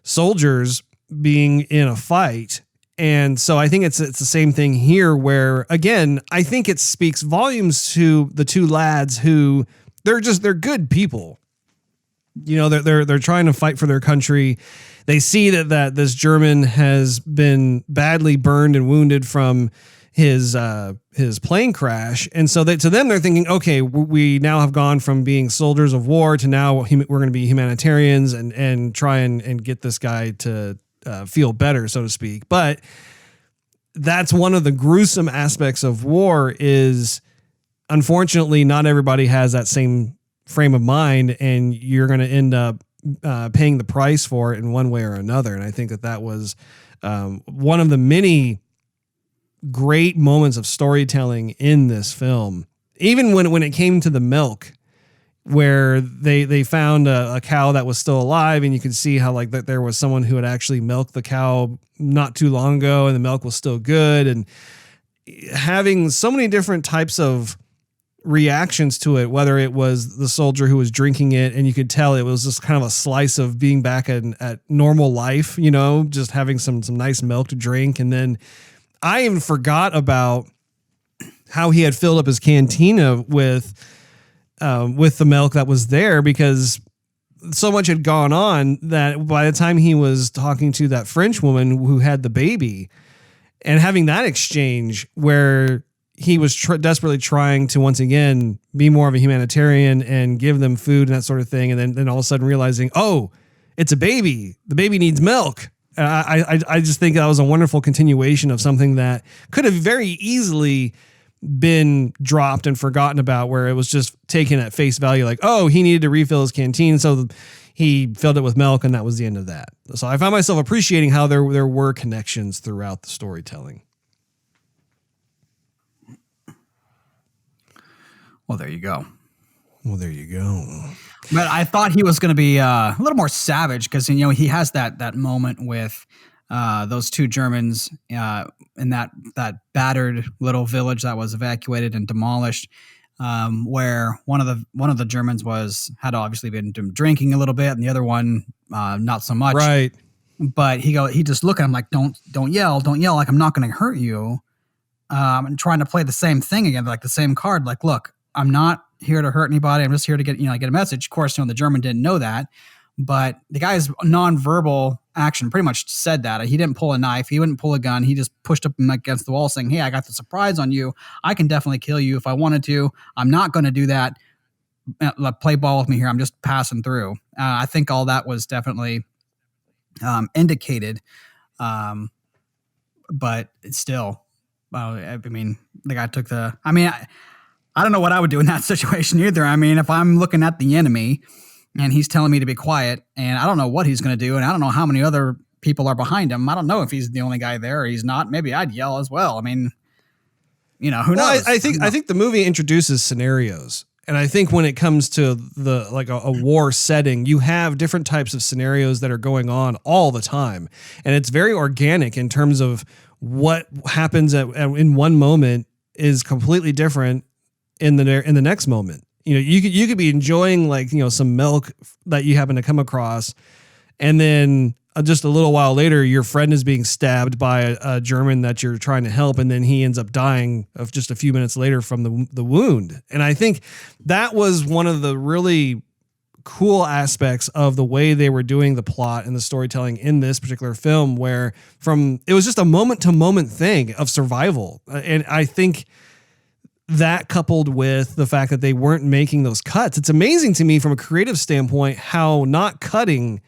soldiers being in a fight. And so I think it's the same thing here, where, again, I think it speaks volumes to the two lads who they're good people. They're trying to fight for their country. They see that this German has been badly burned and wounded from his plane crash. And so to them, they're thinking, okay, we now have gone from being soldiers of war to now we're going to be humanitarians and try and get this guy to feel better, so to speak. But that's one of the gruesome aspects of war, is unfortunately not everybody has that same frame of mind, and you're going to end up paying the price for it in one way or another. And I think that was one of the many great moments of storytelling in this film. Even when it came to the milk, where they found a cow that was still alive, and you could see how that there was someone who had actually milked the cow not too long ago, and the milk was still good, and having so many different types of reactions to it, whether it was the soldier who was drinking it, and you could tell it was just kind of a slice of being back at normal life, just having some nice milk to drink. And then I even forgot about how he had filled up his cantina with the milk that was there, because so much had gone on that by the time he was talking to that French woman who had the baby and having that exchange where he was desperately trying to once again be more of a humanitarian and give them food and that sort of thing. And then all of a sudden realizing, oh, it's a baby. The baby needs milk. I just think that was a wonderful continuation of something that could have very easily been dropped and forgotten about, where it was just taken at face value, like, oh, he needed to refill his canteen, so he filled it with milk, and that was the end of that. So I found myself appreciating how there were connections throughout the storytelling. Well, there you go. But I thought he was going to be a little more savage, because he has that moment with those two Germans in that battered little village that was evacuated and demolished, where one of the Germans had obviously been drinking a little bit, and the other one not so much. Right. But he just looked at him like, don't yell, like I'm not going to hurt you. And trying to play the same thing again, like the same card. Like, look, I'm not here to hurt anybody. I'm just here to get a message. Of course, the German didn't know that. But the guy's nonverbal action pretty much said that. He didn't pull a knife. He wouldn't pull a gun. He just pushed up against the wall saying, hey, I got the surprise on you. I can definitely kill you if I wanted to. I'm not going to do that. Play ball with me here. I'm just passing through. I think all that was definitely indicated. But it's still, I mean, the guy took I don't know what I would do in that situation either. I mean, if I'm looking at the enemy and he's telling me to be quiet, and I don't know what he's going to do, and I don't know how many other people are behind him. I don't know if he's the only guy there or he's not. Maybe I'd yell as well. I mean, Who knows? I think the movie introduces scenarios. And I think when it comes to the like a war setting, you have different types of scenarios that are going on all the time. And it's very organic in terms of what happens in one moment is completely different in the next moment. You could be enjoying some milk that you happen to come across, and then just a little while later, your friend is being stabbed by a German that you're trying to help, and then he ends up dying of just a few minutes later from the wound. And I think that was one of the really cool aspects of the way they were doing the plot and the storytelling in this particular film, where it was just a moment to moment thing of survival. And I think that, coupled with the fact that they weren't making those cuts, it's amazing to me from a creative standpoint how not cutting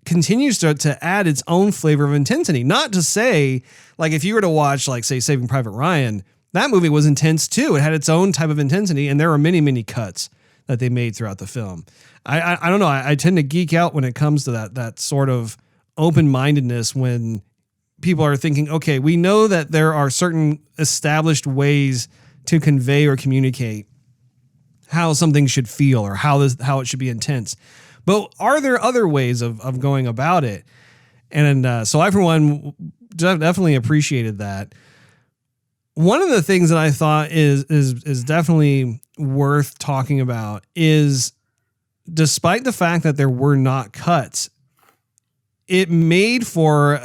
continues to add its own flavor of intensity. Not to say, like, if you were to watch, like, say, Saving Private Ryan, that movie was intense too. It had its own type of intensity, and there were many, many cuts that they made throughout the film. I don't know. I tend to geek out when it comes to that sort of open-mindedness when people are thinking, okay, we know that there are certain established ways to convey or communicate how something should feel or how it should be intense. But are there other ways of going about it? And so I, for one, definitely appreciated that. One of the things that I thought is definitely worth talking about is, despite the fact that there were not cuts, it made for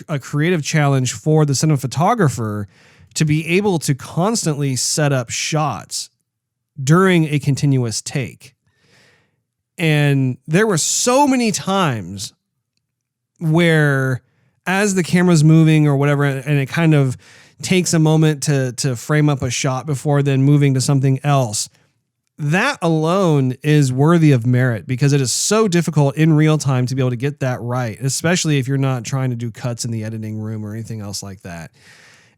a creative challenge for the cinematographer to be able to constantly set up shots during a continuous take. And there were so many times where, as the camera's moving or whatever, and it kind of takes a moment to frame up a shot before then moving to something else, that alone is worthy of merit, because it is so difficult in real time to be able to get that right, especially if you're not trying to do cuts in the editing room or anything else like that.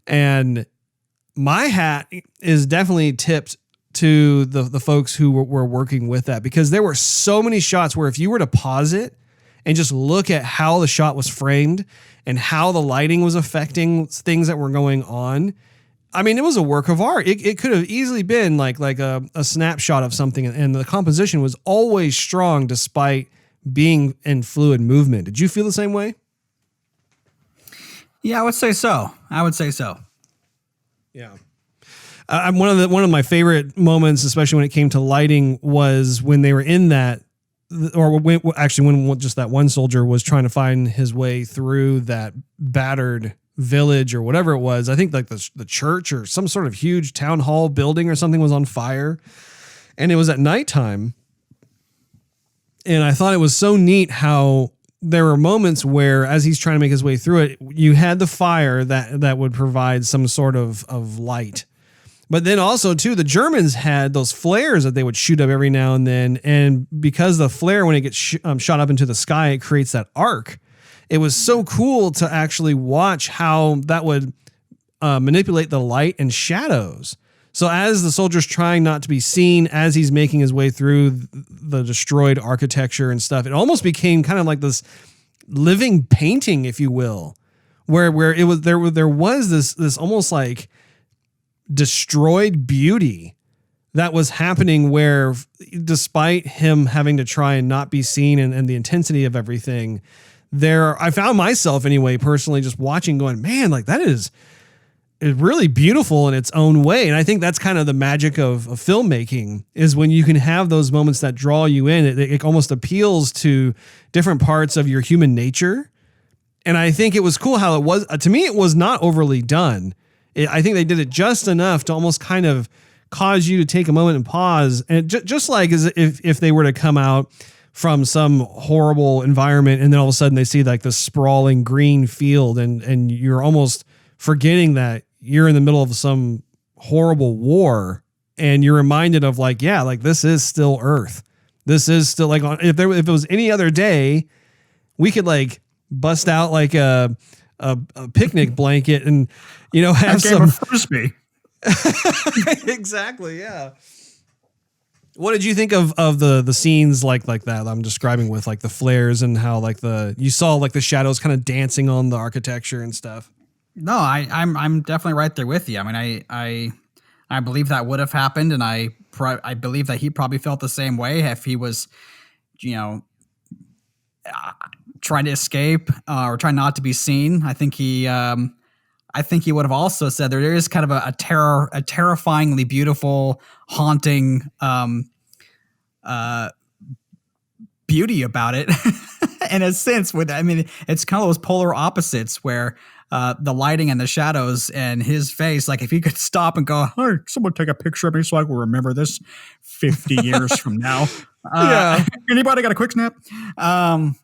And my hat is definitely tipped to the folks who were working with that, because there were so many shots where if you were to pause it and just look at how the shot was framed and how the lighting was affecting things that were going on, I mean, it was a work of art. It could have easily been like a snapshot of something, and the composition was always strong despite being in fluid movement. Did you feel the same way? Yeah, I would say so. Yeah. One of my favorite moments, especially when it came to lighting, was when they were in that, or when just that one soldier was trying to find his way through that battered village or whatever it was. I think like the church or some sort of huge town hall building or something was on fire, and it was at nighttime. And I thought it was so neat how there were moments where, as he's trying to make his way through it, you had the fire that would provide some sort of light. But then also, too, the Germans had those flares that they would shoot up every now and then. And because the flare, when it gets shot up into the sky, it creates that arc. It was so cool to actually watch how that would manipulate the light and shadows. So as the soldier's trying not to be seen, as he's making his way through the destroyed architecture and stuff, it almost became kind of like this living painting, if you will, where it was there was this almost like destroyed beauty that was happening, where despite him having to try and not be seen and the intensity of everything there, I found myself anyway, personally, just watching going, man, like that is really beautiful in its own way. And I think that's kind of the magic of filmmaking, is when you can have those moments that draw you in. It almost appeals to different parts of your human nature. And I think it was cool how it was, to me, it was not overly done. I think they did it just enough to almost kind of cause you to take a moment and pause. And just like as if they were to come out from some horrible environment and then all of a sudden they see like this sprawling green field, and you're almost forgetting that you're in the middle of some horrible war, and you're reminded of like, yeah, like this is still Earth. This is still like, if it was any other day, we could like bust out like a picnic blanket and, you know, have some frisbee. Exactly. Yeah. What did you think of the scenes like that I'm describing, with like the flares and how like you saw like the shadows kind of dancing on the architecture and stuff? No, I'm definitely right there with you. I mean, I believe that would have happened, and I believe that he probably felt the same way if he was, you know, trying to escape or trying not to be seen. I think he would have also said there is kind of a terrifyingly beautiful, haunting beauty about it. In a sense, it's kind of those polar opposites where the lighting and the shadows and his face, like if he could stop and go, "Hey, someone take a picture of me so I will remember this 50 years from now." Yeah. Anybody got a quick snap? And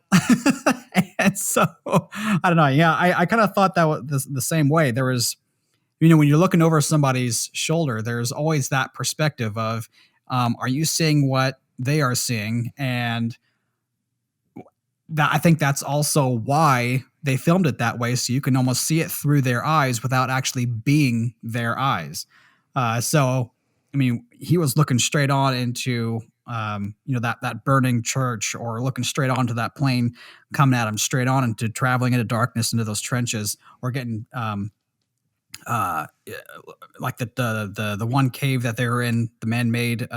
so I don't know. Yeah, I kind of thought that was the same way. There was, when you're looking over somebody's shoulder, there's always that perspective of, are you seeing what they are seeing? And that, I think that's also why they filmed it that way, so you can almost see it through their eyes without actually being their eyes. So, he was looking straight on into, that burning church, or looking straight onto that plane coming at him, straight on into traveling into darkness into those trenches, or getting like the one cave that they were in, the man-made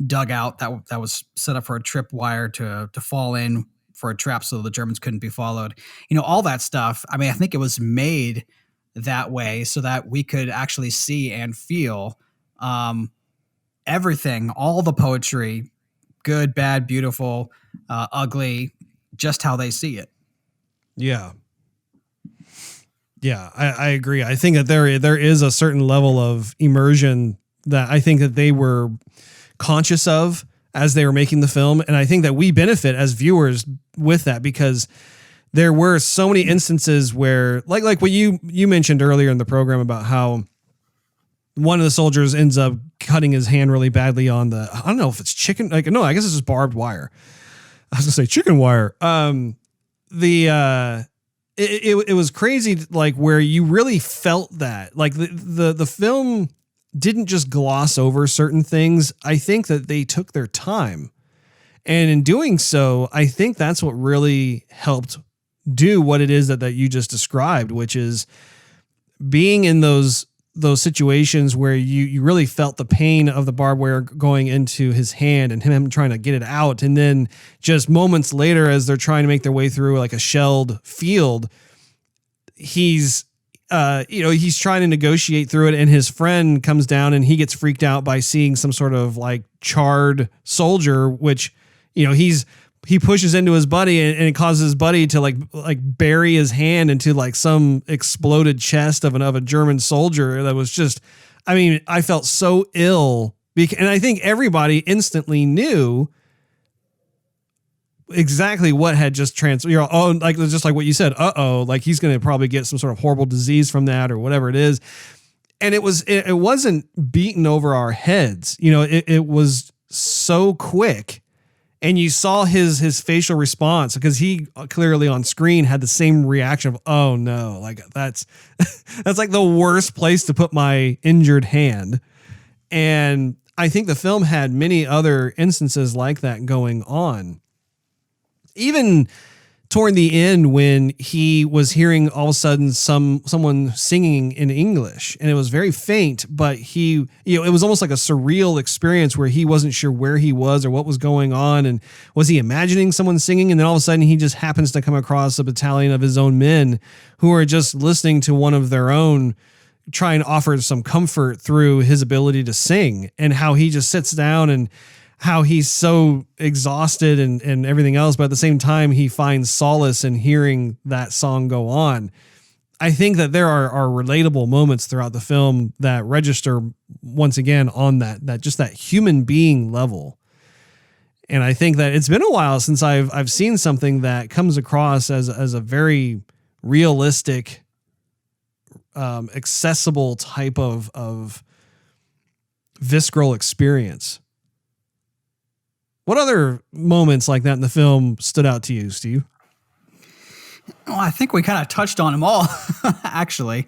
dugout that was set up for a tripwire to fall in for a trap so the Germans couldn't be followed. All that stuff. I think it was made that way so that we could actually see and feel everything, all the poetry, good, bad, beautiful, ugly, just how they see it. Yeah. Yeah, I agree. I think that there is a certain level of immersion that I think that they were conscious of as they were making the film. And I think that we benefit as viewers with that, because there were so many instances where, like what you mentioned earlier in the program about how one of the soldiers ends up cutting his hand really badly on I don't know if it's chicken, no, I guess it's just barbed wire. I was gonna say chicken wire. It was crazy, like where you really felt that, like the film didn't just gloss over certain things. I think that they took their time, and in doing so, I think that's what really helped do what it is that you just described, which is being in those situations where you really felt the pain of the barbed wire going into his hand and him trying to get it out. And then just moments later, as they're trying to make their way through like a shelled field, he's trying to negotiate through it, and his friend comes down and he gets freaked out by seeing some sort of like charred soldier, which, he pushes into his buddy, and it causes his buddy to like bury his hand into like some exploded chest of a German soldier. That was just, I felt so ill, and I think everybody instantly knew exactly what had just like just like what you said, like he's going to probably get some sort of horrible disease from that or whatever it is. And it wasn't beaten over our heads. It was so quick. And you saw his facial response, because he clearly on screen had the same reaction of, oh no, like that's like the worst place to put my injured hand. And I think the film had many other instances like that going on. Even toward the end, when he was hearing all of a sudden someone singing in English, and it was very faint, but it was almost like a surreal experience where he wasn't sure where he was or what was going on. And was he imagining someone singing? And then all of a sudden he just happens to come across a battalion of his own men who are just listening to one of their own, trying to offer some comfort through his ability to sing, and how he just sits down and how he's so exhausted and everything else, but at the same time, he finds solace in hearing that song go on. I think that there are relatable moments throughout the film that register once again on that just that human being level. And I think that it's been a while since I've seen something that comes across as a very realistic, accessible type of visceral experience. What other moments like that in the film stood out to you, Steve? Well, I think we kind of touched on them all, actually.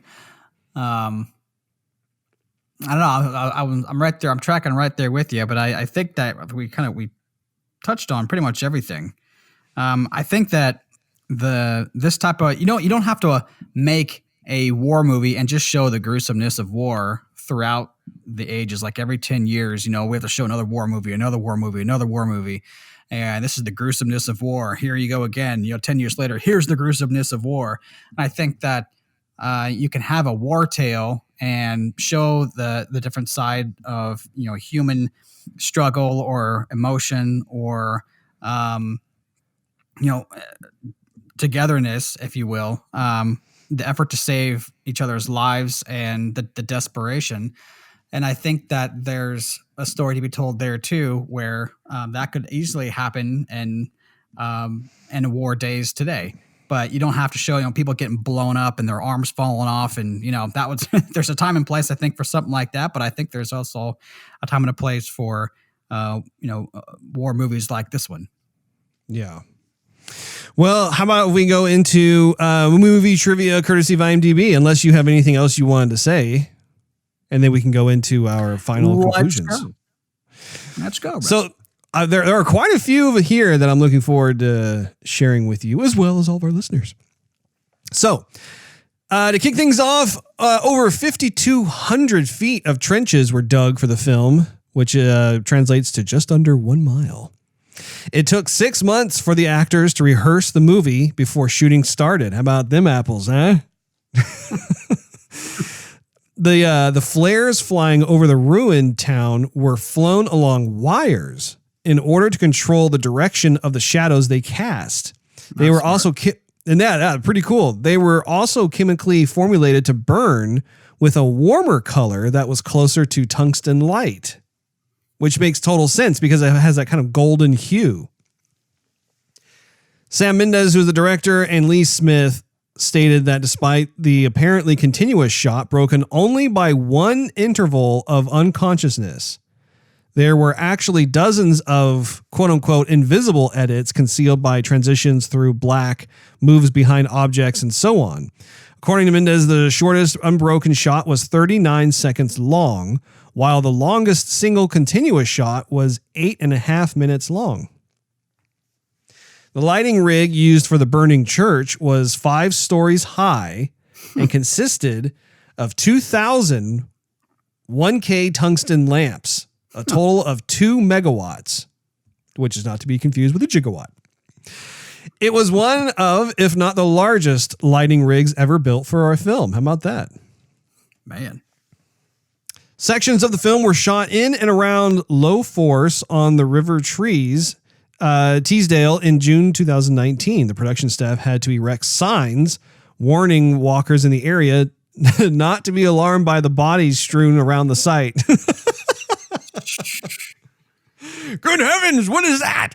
I don't know. I'm right there. I'm tracking right there with you, but I think that we touched on pretty much everything. I think that this type of, you don't have to make a war movie and just show the gruesomeness of war throughout the ages. Like every 10 years, we have to show another war movie, another war movie, another war movie. And this is the gruesomeness of war. Here you go again. 10 years later, here's the gruesomeness of war. And I think that you can have a war tale and show the different side of human struggle or emotion or togetherness, if you will, the effort to save each other's lives and the desperation. And I think that there's a story to be told there too, where that could easily happen in war days today. But you don't have to show people getting blown up and their arms falling off, and that was there's a time and place, I think, for something like that. But I think there's also a time and a place for war movies like this one. Yeah. Well, how about we go into movie trivia courtesy of IMDb, unless you have anything else you wanted to say, and then we can go into our final conclusions. Let's go. Bro. So there are quite a few over here that I'm looking forward to sharing with you, as well as all of our listeners. So to kick things off, over 5,200 feet of trenches were dug for the film, which translates to just under 1 mile. It took 6 months for the actors to rehearse the movie before shooting started. How about them apples, huh? The flares flying over the ruined town were flown along wires in order to control the direction of the shadows they cast. They were also pretty cool. They were also chemically formulated to burn with a warmer color that was closer to tungsten light, which makes total sense because it has that kind of golden hue. Sam Mendes, who's the director, and Lee Smith stated that despite the apparently continuous shot broken only by one interval of unconsciousness, there were actually dozens of quote-unquote invisible edits concealed by transitions through black, moves behind objects, and so on. According to Mendes, the shortest unbroken shot was 39 seconds long, while the longest single continuous shot was 8.5 minutes long. The lighting rig used for the burning church was 5 stories high and consisted of 2,000 1K tungsten lamps, a total of 2 megawatts, which is not to be confused with a gigawatt. It was one of, if not the largest, lighting rigs ever built for our film. How about that? Man. Sections of the film were shot in and around Low Force on the River Teesdale in June 2019. The production staff had to erect signs warning walkers in the area not to be alarmed by the bodies strewn around the site. Good heavens, what is that?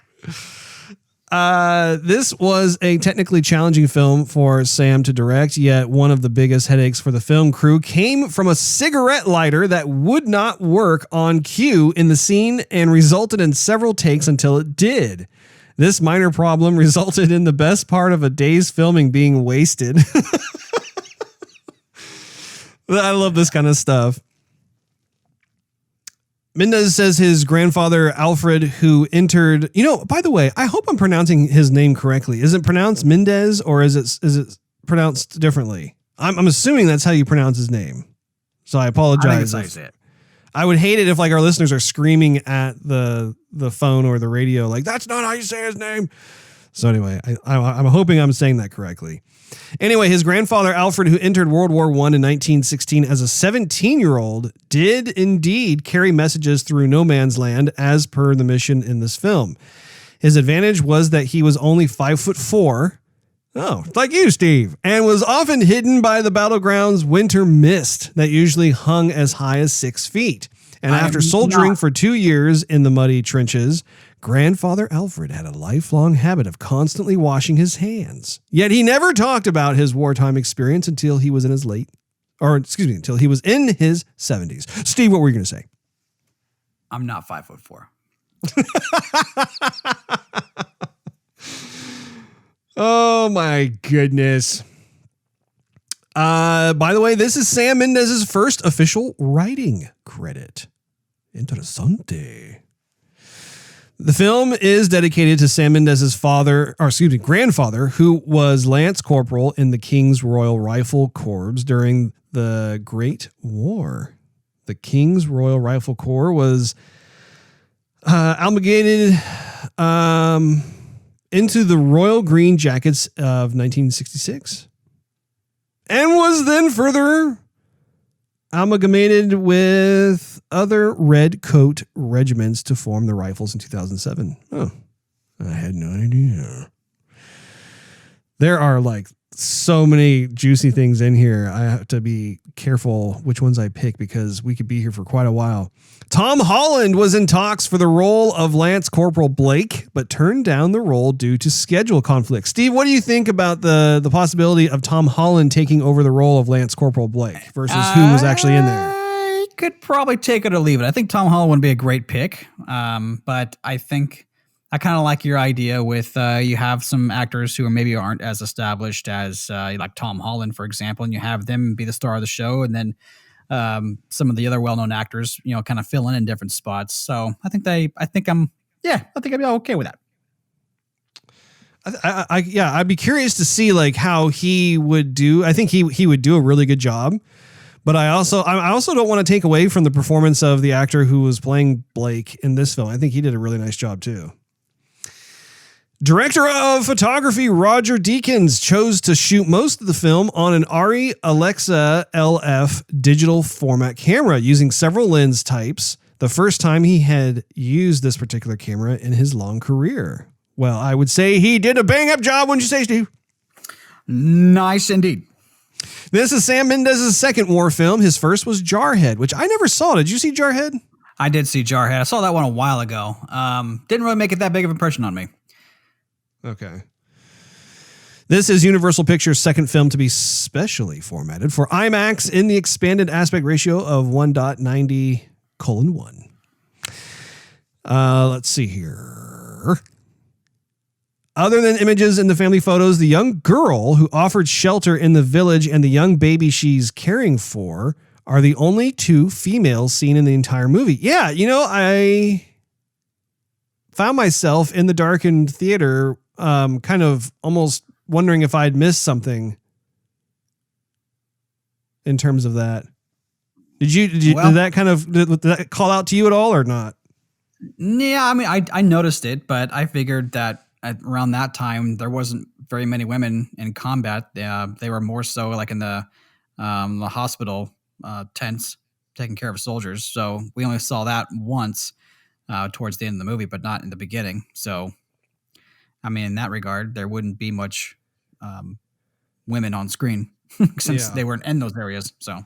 This was a technically challenging film for Sam to direct, yet one of the biggest headaches for the film crew came from a cigarette lighter that would not work on cue in the scene and resulted in several takes until it did. This minor problem resulted in the best part of a day's filming being wasted. I love this kind of stuff. Mendes says his grandfather, Alfred, who entered, by the way, I hope I'm pronouncing his name correctly. Is it pronounced Mendes or is it pronounced differently? I'm assuming that's how you pronounce his name. So I apologize. I think it's how you say it. I would hate it if like our listeners are screaming at the phone or the radio, like, that's not how you say his name. So anyway, I'm hoping I'm saying that correctly. Anyway, his grandfather, Alfred, who entered World War I in 1916 as a 17-year-old, did indeed carry messages through no man's land as per the mission in this film. His advantage was that he was only 5'4". Oh, like you, Steve, and was often hidden by the battleground's winter mist that usually hung as high as 6 feet. And after soldiering for 2 years in the muddy trenches, Grandfather Alfred had a lifelong habit of constantly washing his hands. Yet he never talked about his wartime experience until he was in his until he was in his 70s. Steve, what were you going to say? I'm not 5'4". Oh my goodness. By the way, this is Sam Mendes' first official writing credit. Interessante. The film is dedicated to Sam Mendes's grandfather, who was Lance Corporal in the King's Royal Rifle Corps during the Great War. The King's Royal Rifle Corps was amalgamated into the Royal Green Jackets of 1966 and was then further amalgamated with other red coat regiments to form the Rifles in 2007. Oh, I had no idea. There are like so many juicy things in here. I have to be careful which ones I pick because we could be here for quite a while. Tom Holland was in talks for the role of Lance Corporal Blake, but turned down the role due to schedule conflicts. Steve, what do you think about the possibility of Tom Holland taking over the role of Lance Corporal Blake versus who was actually in there? I could probably take it or leave it. I think Tom Holland would be a great pick, but I think I kind of like your idea with you have some actors who maybe aren't as established as like Tom Holland, for example, and you have them be the star of the show, and then some of the other well-known actors, kind of fill in different spots. So I think I'd be okay with that. I'd be curious to see like how he would do. I think he would do a really good job, but I also don't want to take away from the performance of the actor who was playing Blake in this film. I think he did a really nice job too. Director of photography Roger Deakins chose to shoot most of the film on an ARRI Alexa LF digital format camera using several lens types, the first time he had used this particular camera in his long career. Well, I would say he did a bang-up job, wouldn't you say, Steve? Nice indeed. This is Sam Mendes' second war film. His first was Jarhead, which I never saw. Did you see Jarhead? I did see Jarhead. I saw that one a while ago. Didn't really make it that big of an impression on me. Okay. This is Universal Pictures' second film to be specially formatted for IMAX in the expanded aspect ratio of 1.90:1. Let's see here. Other than images in the family photos, the young girl who offered shelter in the village and the young baby she's caring for are the only two females seen in the entire movie. Yeah, I found myself in the darkened theater kind of almost wondering if I'd missed something in terms of that. Did that call out to you at all or not? Yeah, I mean, I noticed it, but I figured that around that time there wasn't very many women in combat. They were more so like in the hospital tents taking care of soldiers. So we only saw that once towards the end of the movie, but not in the beginning. So, I mean, in that regard, there wouldn't be much women on screen since they weren't in those areas. So,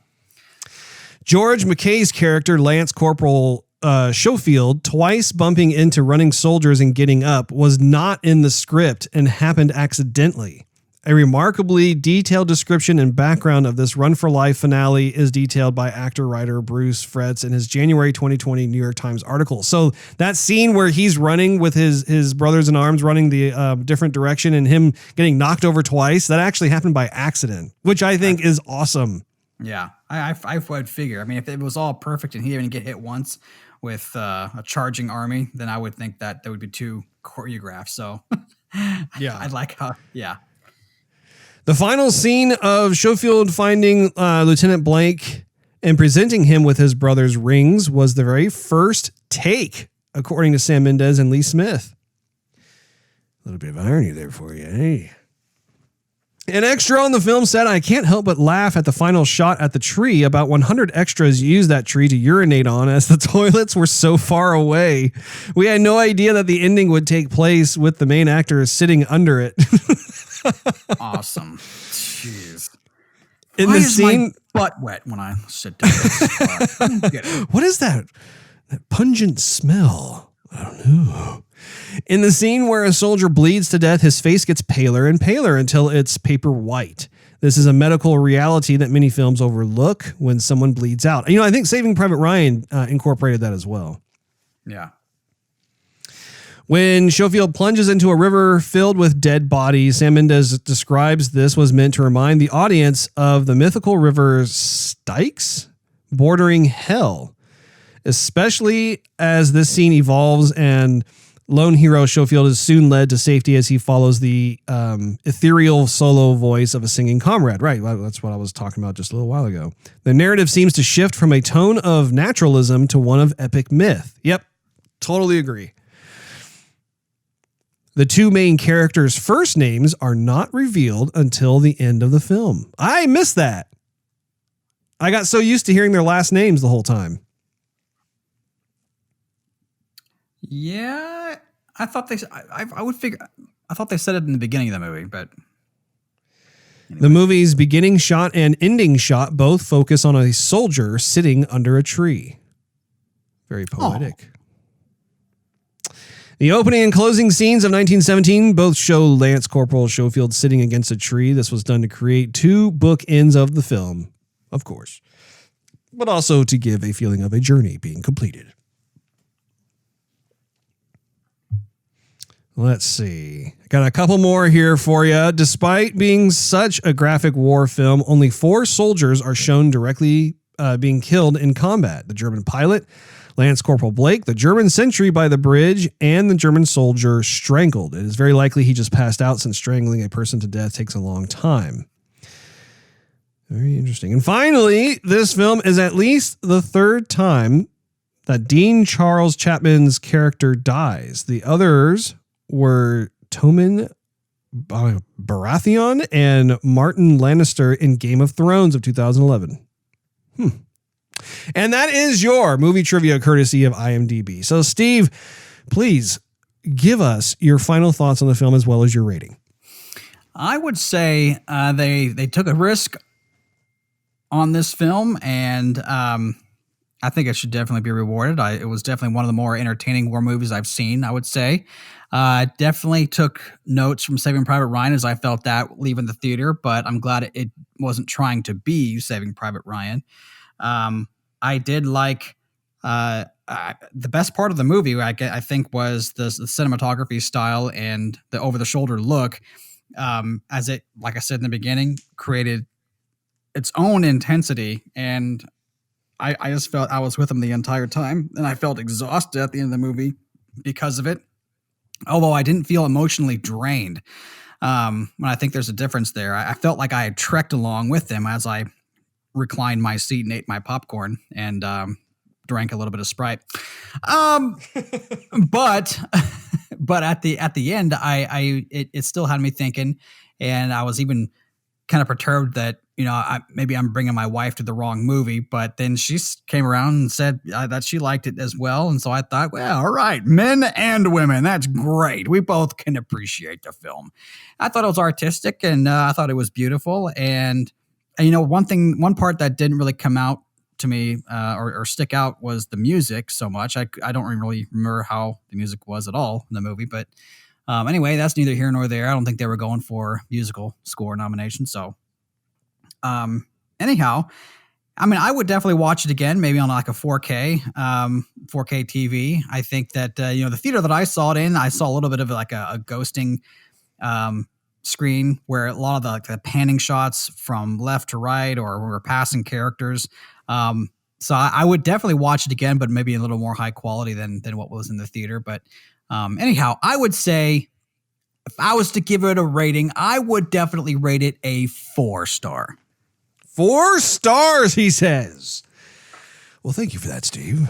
George McKay's character, Lance Corporal Schofield, twice bumping into running soldiers and getting up, was not in the script and happened accidentally. A remarkably detailed description and background of this Run for Life finale is detailed by actor-writer Bruce Fretz in his January 2020 New York Times article. So that scene where he's running with his brothers in arms running the different direction and him getting knocked over twice, that actually happened by accident, which I think is awesome. Yeah, I would figure. I mean, if it was all perfect and he didn't get hit once with a charging army, then I would think that there would be two choreographed. So yeah, I'd like yeah. The final scene of Schofield finding Lieutenant Blake and presenting him with his brother's rings was the very first take, according to Sam Mendes and Lee Smith. A little bit of irony there for you, hey? An extra on the film said, I can't help but laugh at the final shot at the tree. About 100 extras used that tree to urinate on as the toilets were so far away. We had no idea that the ending would take place with the main actor sitting under it. Awesome. Jeez. In Why the is scene, my butt wet when I sit down? what is that? That pungent smell? I don't know. In the scene where a soldier bleeds to death, his face gets paler and paler until it's paper white. This is a medical reality that many films overlook when someone bleeds out. I think Saving Private Ryan incorporated that as well. Yeah. When Schofield plunges into a river filled with dead bodies, Sam Mendes describes this was meant to remind the audience of the mythical river Styx bordering hell, especially as this scene evolves and Lone hero Schofield is soon led to safety as he follows the ethereal solo voice of a singing comrade. Right, well, that's what I was talking about just a little while ago. The narrative seems to shift from a tone of naturalism to one of epic myth. Yep, totally agree. The two main characters' first names are not revealed until the end of the film. I missed that. I got so used to hearing their last names the whole time. Yeah, I thought I thought they said it in the beginning of the movie, but anyway. The movie's beginning shot and ending shot both focus on a soldier sitting under a tree. Very poetic. The opening and closing scenes of 1917 both show Lance Corporal Schofield sitting against a tree. This was done to create two bookends of the film, of course, but also to give a feeling of a journey being completed. Let's see. Got a couple more here for you. Despite being such a graphic war film, only 4 soldiers are shown directly being killed in combat. The German pilot, Lance Corporal Blake, the German sentry by the bridge, and the German soldier strangled. It is very likely he just passed out since strangling a person to death takes a long time. Very interesting. And finally, this film is at least the 3rd time that Dean Charles Chapman's character dies. The others were Tommen Baratheon and Martin Lannister in Game of Thrones of 2011. And that is your movie trivia courtesy of IMDb. So, Steve, please give us your final thoughts on the film as well as your rating. I would say they took a risk on this film, and I think it should definitely be rewarded. It was definitely one of the more entertaining war movies I've seen, I would say. Definitely took notes from Saving Private Ryan as I felt that leaving the theater, but I'm glad it wasn't trying to be Saving Private Ryan. I did like the best part of the movie, I think, was the cinematography style and the over-the-shoulder look, as it, like I said in the beginning, created its own intensity, and I just felt I was with him the entire time, and I felt exhausted at the end of the movie because of it. Although I didn't feel emotionally drained. When I think there's a difference there. I felt like I had trekked along with them as I reclined my seat and ate my popcorn and drank a little bit of Sprite. But at the end, it still had me thinking, and I was even kind of perturbed that, you know, maybe I'm bringing my wife to the wrong movie, but then she came around and said that she liked it as well. And so I thought, well, all right, men and women, that's great. We both can appreciate the film. I thought it was artistic, and I thought it was beautiful. And you know, one part that didn't really come out to me or stick out was the music so much. I don't really remember how the music was at all in the movie, but anyway, that's neither here nor there. I don't think they were going for musical score nomination. So anyhow, I mean, I would definitely watch it again, maybe on like a 4K TV. I think that, you know, the theater that I saw it in, I saw a little bit of like a ghosting screen where a lot of the panning shots from left to right or we're passing characters. So I would definitely watch it again, but maybe a little more high quality than what was in the theater. But anyhow, I would say if I was to give it a rating, I would definitely rate it a 4-star. 4 stars, he says. Well, thank you for that, Steve.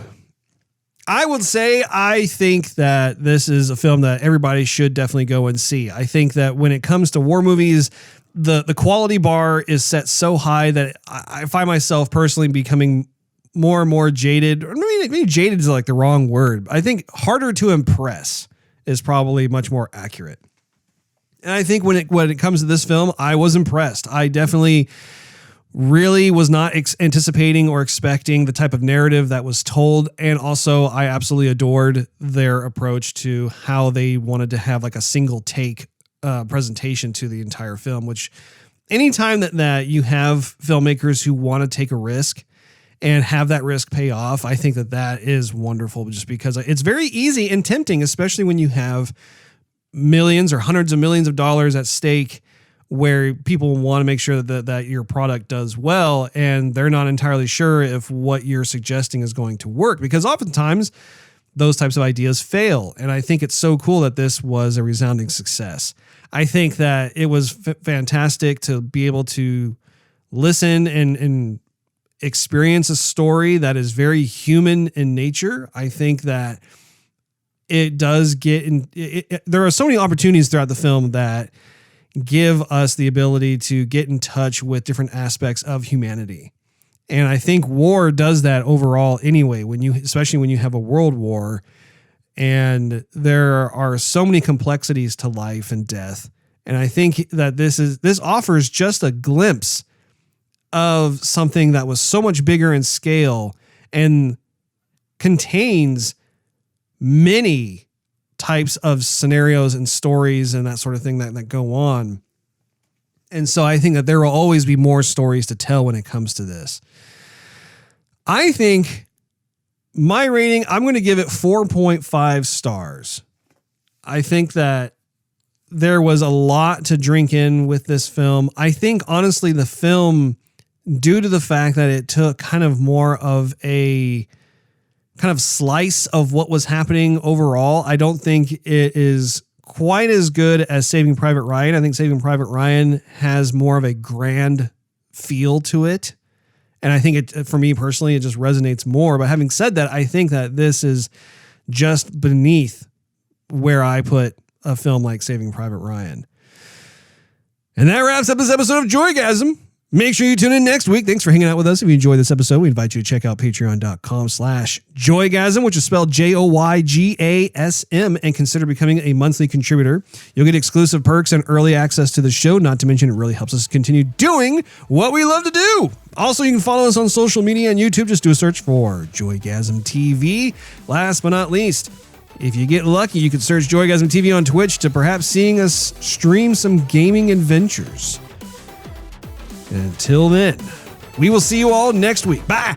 I would say I think that this is a film that everybody should definitely go and see. I think that when it comes to war movies, the quality bar is set so high that I find myself personally becoming more and more jaded. Or maybe jaded is like the wrong word. I think harder to impress is probably much more accurate. And I think when it comes to this film, I was impressed. I definitely really was not anticipating or expecting the type of narrative that was told. And also, I absolutely adored their approach to how they wanted to have like a single take presentation to the entire film, which anytime that you have filmmakers who want to take a risk and have that risk pay off, I think that is wonderful, just because it's very easy and tempting, especially when you have millions or hundreds of millions of dollars at stake, where people want to make sure that your product does well, and they're not entirely sure if what you're suggesting is going to work. Because oftentimes those types of ideas fail. And I think it's so cool that this was a resounding success. I think that it was fantastic to be able to listen and experience a story that is very human in nature. I think that it does get in. There are so many opportunities throughout the film that give us the ability to get in touch with different aspects of humanity. And I think war does that overall anyway, especially when you have a world war and there are so many complexities to life and death. And I think that this offers just a glimpse of something that was so much bigger in scale and contains many types of scenarios and stories and that sort of thing that go on. And so I think that there will always be more stories to tell when it comes to this. I think my rating, I'm going to give it 4.5 stars. I think that there was a lot to drink in with this film. I think, honestly, the film, due to the fact that it took kind of more of a kind of slice of what was happening overall, I don't think it is quite as good as Saving Private Ryan. I think Saving Private Ryan has more of a grand feel to it. And I think for me personally, it just resonates more. But having said that, I think that this is just beneath where I put a film like Saving Private Ryan. And that wraps up this episode of Joygasm. Make sure you tune in next week. Thanks for hanging out with us. If you enjoyed this episode, we invite you to check out patreon.com/Joygasm, which is spelled Joygasm, and consider becoming a monthly contributor. You'll get exclusive perks and early access to the show. Not to mention, it really helps us continue doing what we love to do. Also, you can follow us on social media and YouTube. Just do a search for Joygasm TV. Last but not least, if you get lucky, you could search Joygasm TV on Twitch to perhaps seeing us stream some gaming adventures. And until then, we will see you all next week. Bye.